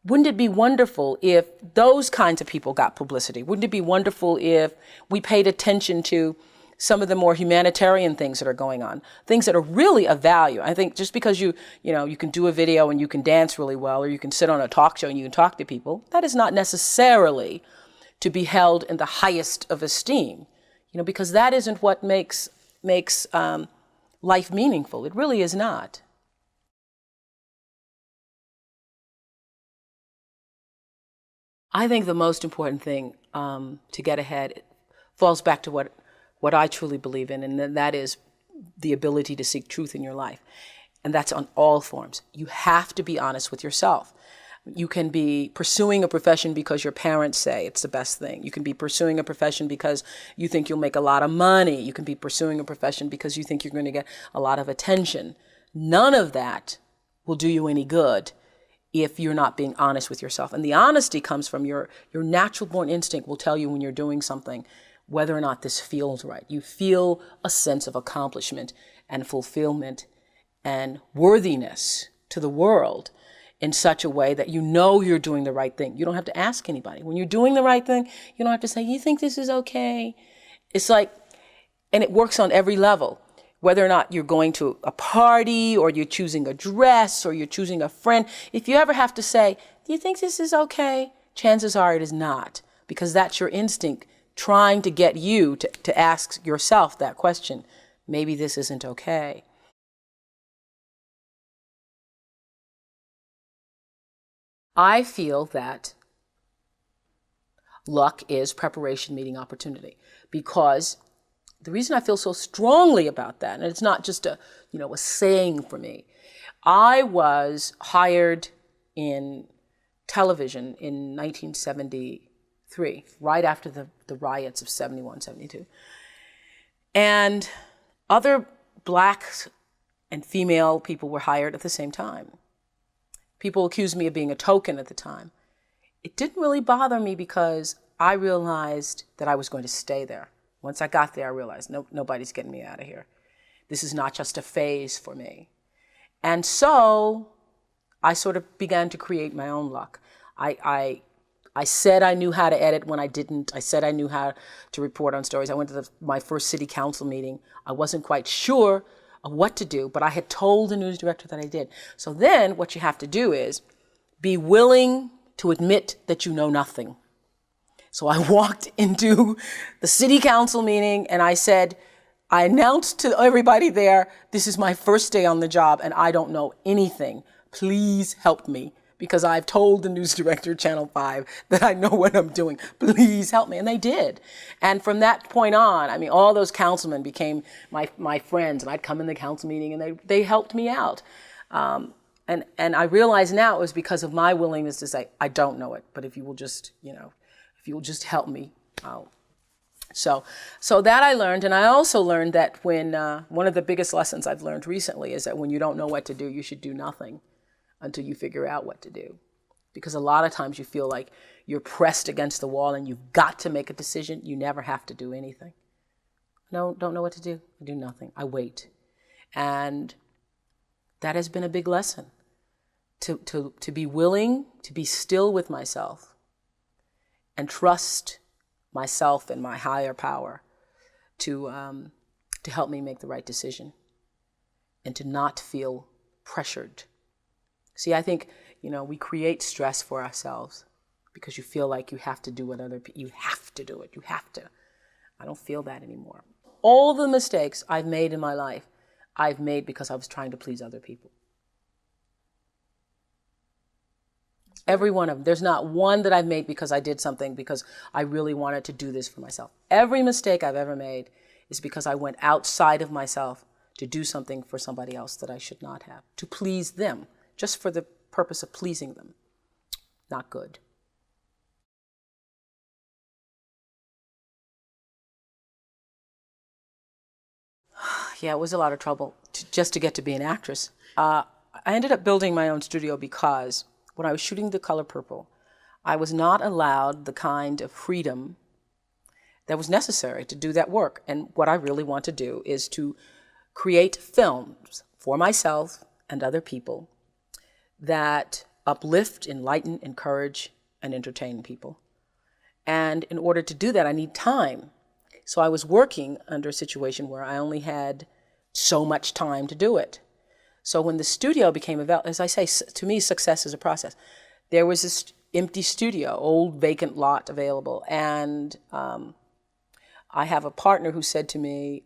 wouldn't it be wonderful if those kinds of people got publicity? Wouldn't it be wonderful if we paid attention to some of the more humanitarian things that are going on, things that are really of value. I think just because you can do a video and you can dance really well, or you can sit on a talk show and you can talk to people, that is not necessarily to be held in the highest of esteem, because that isn't what makes life meaningful. It really is not. I think the most important thing to get ahead falls back to what I truly believe in, and that is the ability to seek truth in your life. And that's on all forms. You have to be honest with yourself. You can be pursuing a profession because your parents say it's the best thing. You can be pursuing a profession because you think you'll make a lot of money. You can be pursuing a profession because you think you're going to get a lot of attention. None of that will do you any good if you're not being honest with yourself. And the honesty comes from your natural born instinct will tell you when you're doing something whether or not this feels right. You feel a sense of accomplishment and fulfillment and worthiness to the world in such a way that you know you're doing the right thing. You don't have to ask anybody. When you're doing the right thing, you don't have to say, you think this is okay? It's like, and it works on every level. Whether or not you're going to a party or you're choosing a dress or you're choosing a friend, if you ever have to say, do you think this is okay? Chances are it is not, because that's your instinct trying to get you to ask yourself that question. Maybe this isn't okay. I feel that luck is preparation meeting opportunity, because the reason I feel so strongly about that, and it's not just a saying for me, I was hired in television in 1973, right after the riots of 71, 72. And other black and female people were hired at the same time. People accused me of being a token at the time. It didn't really bother me because I realized that I was going to stay there. Once I got there, I realized nobody's getting me out of here. This is not just a phase for me. And so I sort of began to create my own luck. I said I knew how to edit when I didn't. I said I knew how to report on stories. I went to my first city council meeting. I wasn't quite sure of what to do, but I had told the news director that I did. So then what you have to do is be willing to admit that you know nothing. So I walked into the city council meeting and I announced to everybody there, this is my first day on the job and I don't know anything. Please help me, because I've told the news director, Channel 5, that I know what I'm doing. Please help me. And they did. And from that point on, all those councilmen became my friends, and I'd come in the council meeting and they helped me out. And I realize now it was because of my willingness to say, I don't know it, but if you will just, if you will just help me out. So that I learned. And I also learned that when, one of the biggest lessons I've learned recently is that when you don't know what to do, you should do nothing until you figure out what to do. Because a lot of times you feel like you're pressed against the wall and you've got to make a decision. You never have to do anything. No, don't know what to do. I do nothing. I wait. And that has been a big lesson. To be willing to be still with myself and trust myself and my higher power to help me make the right decision and to not feel pressured. See, I think, we create stress for ourselves because you feel like you have to do what other people, you have to do it, you have to. I don't feel that anymore. All the mistakes I've made in my life, I've made because I was trying to please other people. Every one of them. There's not one that I've made because I did something because I really wanted to do this for myself. Every mistake I've ever made is because I went outside of myself to do something for somebody else that I should not have, to please them, just for the purpose of pleasing them. Not good. Yeah, it was a lot of trouble just to get to be an actress. I ended up building my own studio because when I was shooting The Color Purple, I was not allowed the kind of freedom that was necessary to do that work. And what I really want to do is to create films for myself and other people that uplift, enlighten, encourage, and entertain people. And in order to do that, I need time. So I was working under a situation where I only had so much time to do it. So when the studio became available, as I say, to me, success is a process. There was this empty studio, old vacant lot available. And I have a partner who said to me,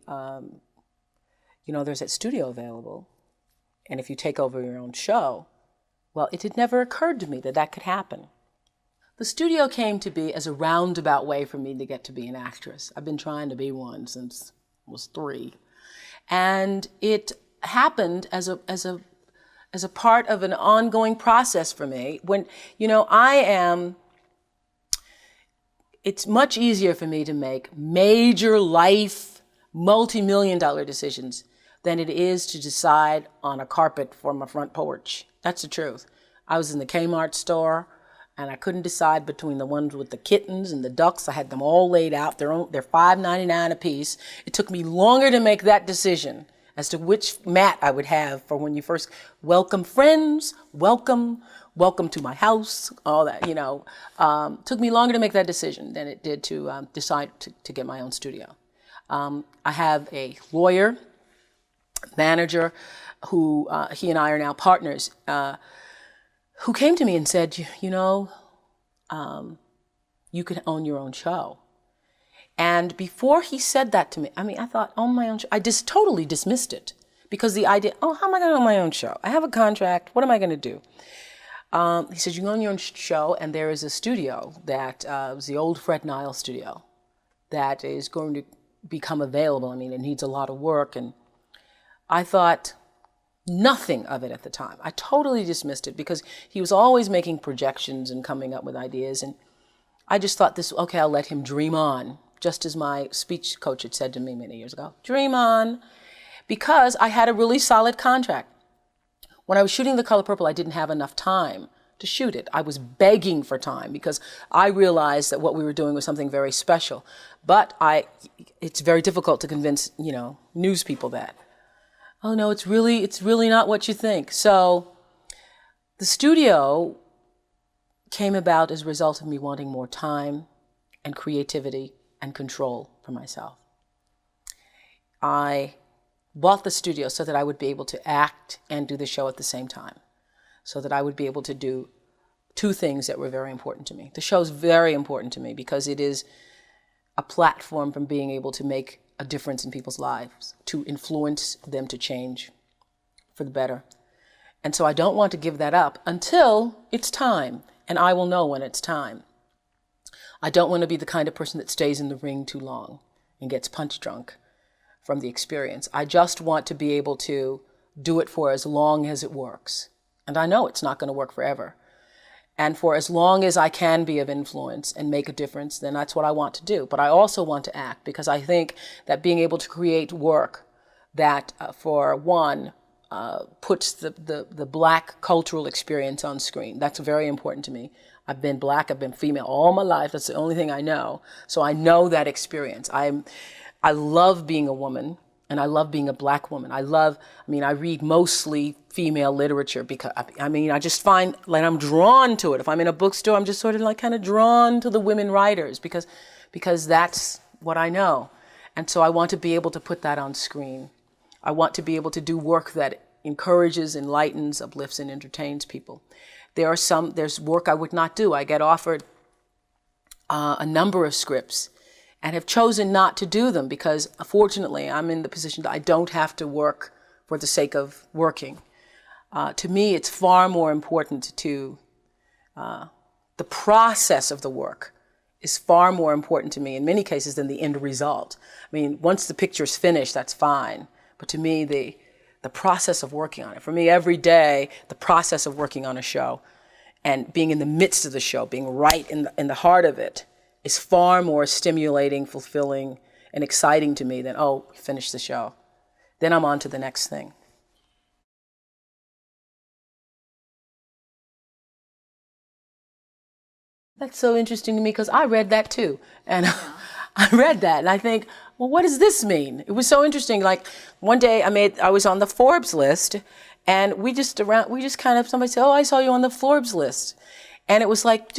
there's that studio available. And if you take over your own show, well, it had never occurred to me that that could happen. The studio came to be as a roundabout way for me to get to be an actress. I've been trying to be one since I was 3. And it happened as a part of an ongoing process for me. When, it's much easier for me to make major life, multi-million-dollar decisions than it is to decide on a carpet for my front porch. That's the truth. I was in the Kmart store, and I couldn't decide between the ones with the kittens and the ducks. I had them all laid out. They're $5.99 a piece. It took me longer to make that decision as to which mat I would have for when you first welcome friends, welcome to my house, all that, took me longer to make that decision than it did to decide to get my own studio. I have a lawyer, manager, who he and I are now partners, who came to me and said, you can own your own show. And before he said that to me, I thought, own my own show. I just totally dismissed it because the idea, how am I going to own my own show? I have a contract. What am I going to do? He said, you can own your own show, and there is a studio that was the old Fred Nile studio that is going to become available. It needs a lot of work. And I thought nothing of it at the time. I totally dismissed it because he was always making projections and coming up with ideas. And I just thought okay, I'll let him dream on. Just as my speech coach had said to me many years ago, dream on, because I had a really solid contract. When I was shooting The Color Purple, I didn't have enough time to shoot it. I was begging for time because I realized that what we were doing was something very special. But it's very difficult to convince, news people that. Oh no, it's really not what you think. So the studio came about as a result of me wanting more time and creativity and control for myself. I bought the studio so that I would be able to act and do the show at the same time, so that I would be able to do 2 things that were very important to me. The show is very important to me because it is a platform from being able to make a difference in people's lives, to influence them to change for the better. And so I don't want to give that up until it's time, and I will know when it's time. I don't want to be the kind of person that stays in the ring too long and gets punch drunk from the experience. I just want to be able to do it for as long as it works. And I know it's not going to work forever. And for as long as I can be of influence and make a difference, then that's what I want to do. But I also want to act because I think that being able to create work that, for one, puts the Black cultural experience on screen, that's very important to me. I've been Black, I've been female all my life. That's the only thing I know. So I know that experience. I love being a woman, and I love being a Black woman. I read mostly female literature because, I just find like I'm drawn to it. If I'm in a bookstore, I'm just sort of like kind of drawn to the women writers because that's what I know. And so I want to be able to put that on screen. I want to be able to do work that encourages, enlightens, uplifts, and entertains people. There's work I would not do. I get offered a number of scripts and have chosen not to do them because, fortunately, I'm in the position that I don't have to work for the sake of working. To me, it's far more important to the process of the work is far more important to me in many cases than the end result. Once the picture's finished, that's fine. But to me, the process of working on it, for me, every day, the process of working on a show and being in the midst of the show, being right in the heart of it, is far more stimulating, fulfilling, and exciting to me than, finish the show. Then I'm on to the next thing. That's so interesting to me because I read that too. And I read that and I think, well, what does this mean? It was so interesting. Like one day I was on the Forbes list and somebody said, I saw you on the Forbes list. And it was like,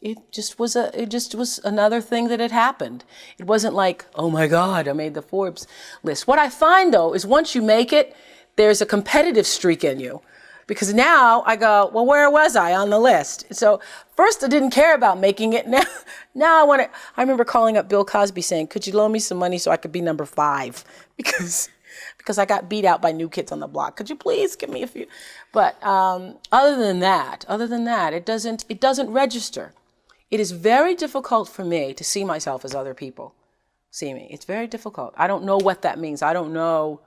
it just was another thing that had happened. It wasn't like, oh my God, I made the Forbes list. What I find though is once you make it, there's a competitive streak in you. Because now I go, well, where was I on the list? So first I didn't care about making it. Now I want to. I remember calling up Bill Cosby saying, could you loan me some money so I could be number 5? Because I got beat out by New Kids on the Block. Could you please give me a few? But other than that, it doesn't register. It is very difficult for me to see myself as other people see me. It's very difficult. I don't know what that means. I don't know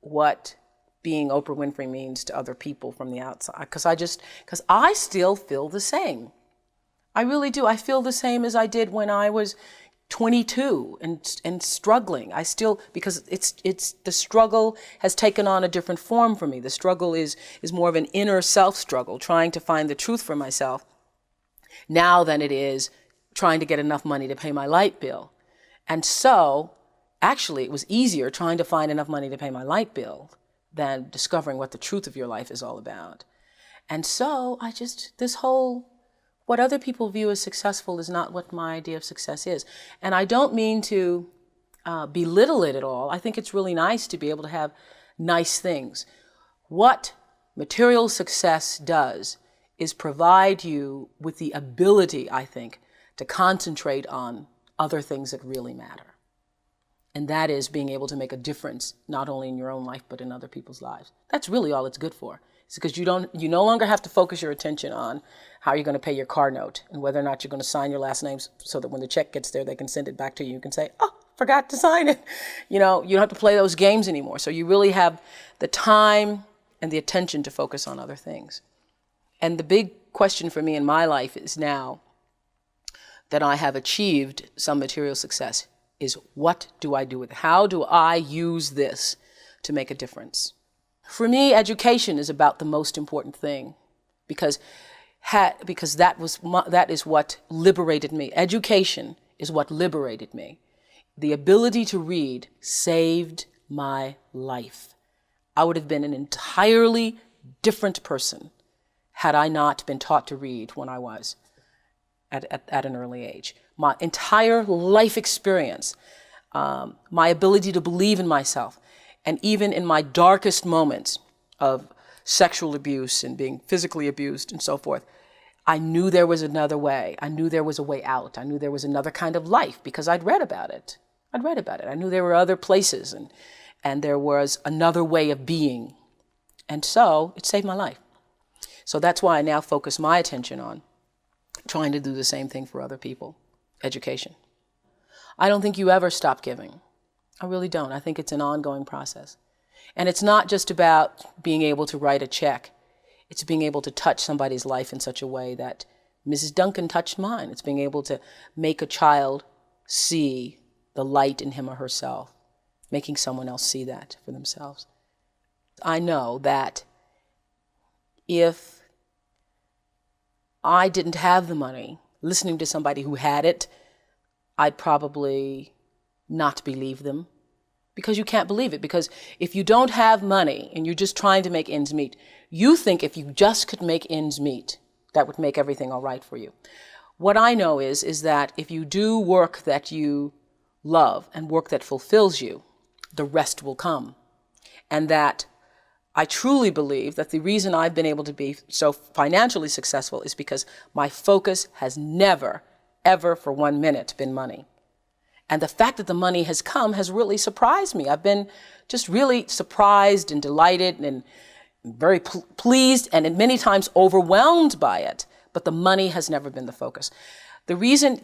what being Oprah Winfrey means to other people from the outside, because I still feel the same. I really do. I feel the same as I did when I was 22 and struggling. I still, because it's the struggle has taken on a different form for me. The struggle is more of an inner self struggle, trying to find the truth for myself now than it is trying to get enough money to pay my light bill. And so actually it was easier trying to find enough money to pay my light bill than discovering what the truth of your life is all about. And so what other people view as successful is not what my idea of success is. And I don't mean to belittle it at all. I think it's really nice to be able to have nice things. What material success does is provide you with the ability, I think, to concentrate on other things that really matter. And that is being able to make a difference, not only in your own life, but in other people's lives. That's really all it's good for. It's because you no longer have to focus your attention on how you're going to pay your car note and whether or not you're going to sign your last names so that when the check gets there, they can send it back to you. You can say, oh, forgot to sign it. You don't have to play those games anymore. So you really have the time and the attention to focus on other things. And the big question for me in my life is now that I have achieved some material success is, what do I do with it? How do I use this to make a difference? For me, education is about the most important thing because that is what liberated me. Education is what liberated me. The ability to read saved my life. I would have been an entirely different person had I not been taught to read when I was at an early age. My entire life experience, my ability to believe in myself, and even in my darkest moments of sexual abuse and being physically abused and so forth, I knew there was another way. I knew there was a way out. I knew there was another kind of life because I'd read about it. I knew there were other places and there was another way of being. And so it saved my life. So that's why I now focus my attention on trying to do the same thing for other people. Education. I don't think you ever stop giving. I really don't. I think it's an ongoing process. And it's not just about being able to write a check. It's being able to touch somebody's life in such a way that Mrs. Duncan touched mine. It's being able to make a child see the light in him or herself, making someone else see that for themselves. I know that if I didn't have the money, listening to somebody who had it, I'd probably not believe them, because you can't believe it. Because if you don't have money and you're just trying to make ends meet, you think if you just could make ends meet, that would make everything all right for you. What I know is that if you do work that you love and work that fulfills you, the rest will come. And that I truly believe that the reason I've been able to be so financially successful is because my focus has never, ever for 1 minute been money. And the fact that the money has come has really surprised me. I've been just really surprised and delighted and very pleased and many times overwhelmed by it. But the money has never been the focus. The reason,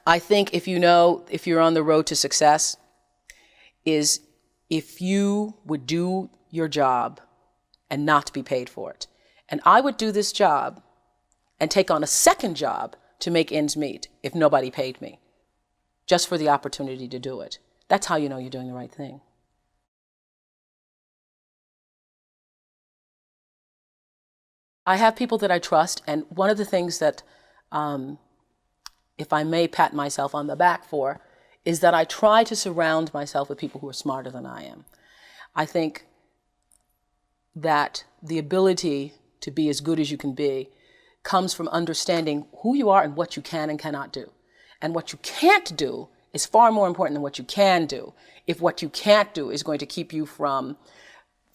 I think if you're on the road to success, is if you would do your job and not be paid for it. And I would do this job and take on a second job to make ends meet if nobody paid me, just for the opportunity to do it. That's how you know you're doing the right thing. I have people that I trust, and one of the things that, if I may pat myself on the back for, is that I try to surround myself with people who are smarter than I am. I think that the ability to be as good as you can be comes from understanding who you are and what you can and cannot do. And what you can't do is far more important than what you can do, if what you can't do is going to keep you from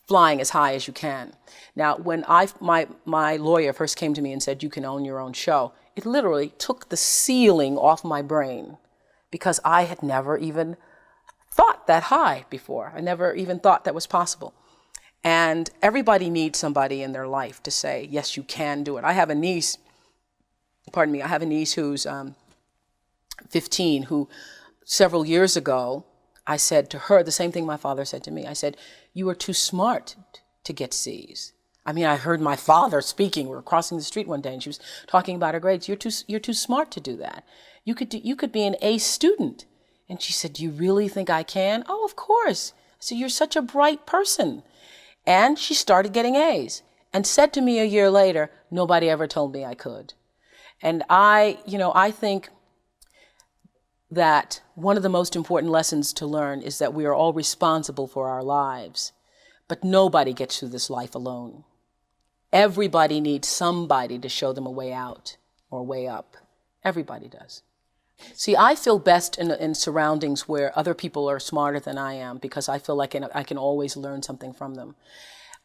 flying as high as you can. Now, when my lawyer first came to me and said, you can own your own show, it literally took the ceiling off my brain, because I had never even thought that high before. I never even thought that was possible. And everybody needs somebody in their life to say, yes, you can do it. I have a niece who's 15, who several years ago, I said to her the same thing my father said to me. I said, you are too smart to get C's. I mean, I heard my father speaking. We were crossing the street one day and she was talking about her grades. You're too smart to do that. You could be an A student. And she said, do you really think I can? Oh, of course. I said, you're such a bright person. And she started getting A's and said to me a year later, nobody ever told me I could. And I think that one of the most important lessons to learn is that we are all responsible for our lives, but nobody gets through this life alone. Everybody needs somebody to show them a way out or a way up. Everybody does. See, I feel best in surroundings where other people are smarter than I am, because I feel like I can always learn something from them.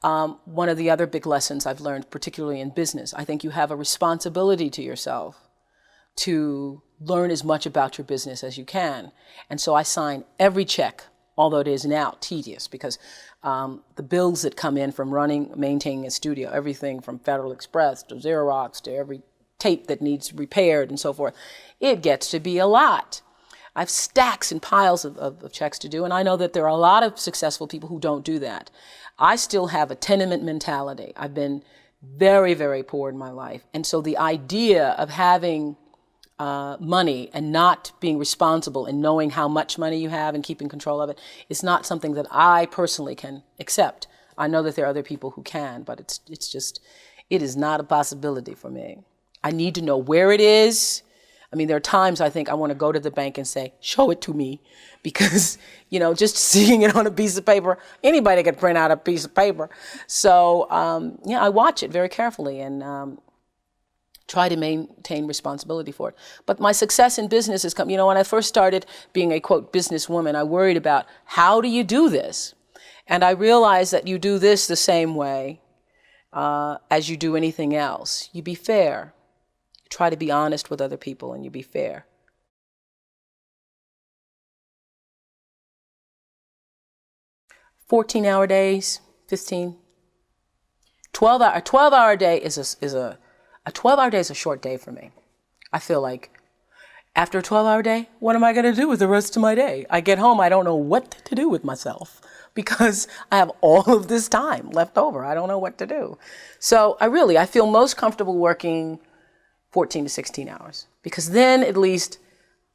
One of the other big lessons I've learned, particularly in business, I think you have a responsibility to yourself to learn as much about your business as you can. And so I sign every check, although it is now tedious, because the bills that come in from maintaining a studio, everything from Federal Express to Xerox to every tape that needs repaired and so forth, it gets to be a lot. I have stacks and piles of checks to do, and I know that there are a lot of successful people who don't do that. I still have a tenement mentality. I've been very, very poor in my life. And so the idea of having money and not being responsible and knowing how much money you have and keeping control of it is not something that I personally can accept. I know that there are other people who can, but it is not a possibility for me. I need to know where it is. I mean, there are times I think I want to go to the bank and say, show it to me, because, just seeing it on a piece of paper, anybody could print out a piece of paper. So, I watch it very carefully and try to maintain responsibility for it. But my success in business has come, when I first started being a, quote, businesswoman, I worried about, how do you do this? And I realized that you do this the same way as you do anything else. You be fair. Try to be honest with other people, and you be fair. A 12-hour day is a 12-hour day is a short day for me. I feel like after a 12-hour day, what am I going to do with the rest of my day? I get home, I don't know what to do with myself, because I have all of this time left over. I don't know what to do. So I feel most comfortable working 14 to 16 hours, because then at least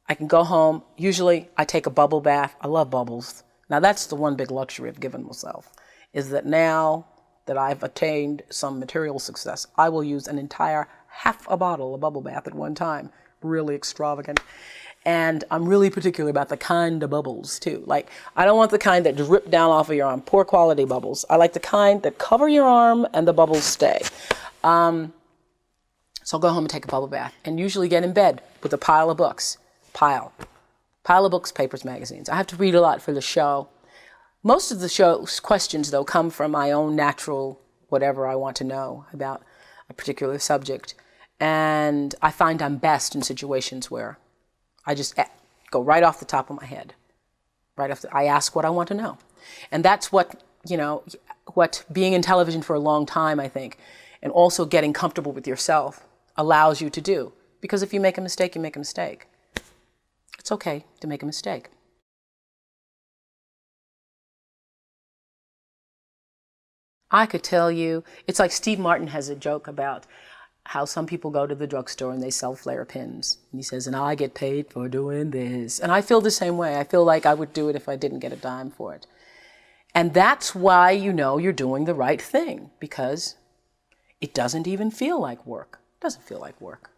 I can go home. Usually I take a bubble bath. I love bubbles. Now that's the one big luxury I've given myself, is that now that I've attained some material success, I will use an entire half a bottle of bubble bath at one time. Really extravagant. And I'm really particular about the kind of bubbles too. Like, I don't want the kind that drip down off of your arm, poor quality bubbles. I like the kind that cover your arm and the bubbles stay. So I'll go home and take a bubble bath, and usually get in bed with a pile of books. Pile of books, papers, magazines. I have to read a lot for the show. Most of the show's questions, though, come from my own natural whatever I want to know about a particular subject. And I find I'm best in situations where I just go right off the top of my head. I ask what I want to know. And that's what being in television for a long time, I think, and also getting comfortable with yourself allows you to do. Because if you make a mistake, you make a mistake. It's okay to make a mistake. I could tell you, it's like Steve Martin has a joke about how some people go to the drugstore and they sell flare pins. And he says, and I get paid for doing this. And I feel the same way. I feel like I would do it if I didn't get a dime for it. And that's why you're doing the right thing, because it doesn't even feel like work. It doesn't feel like work.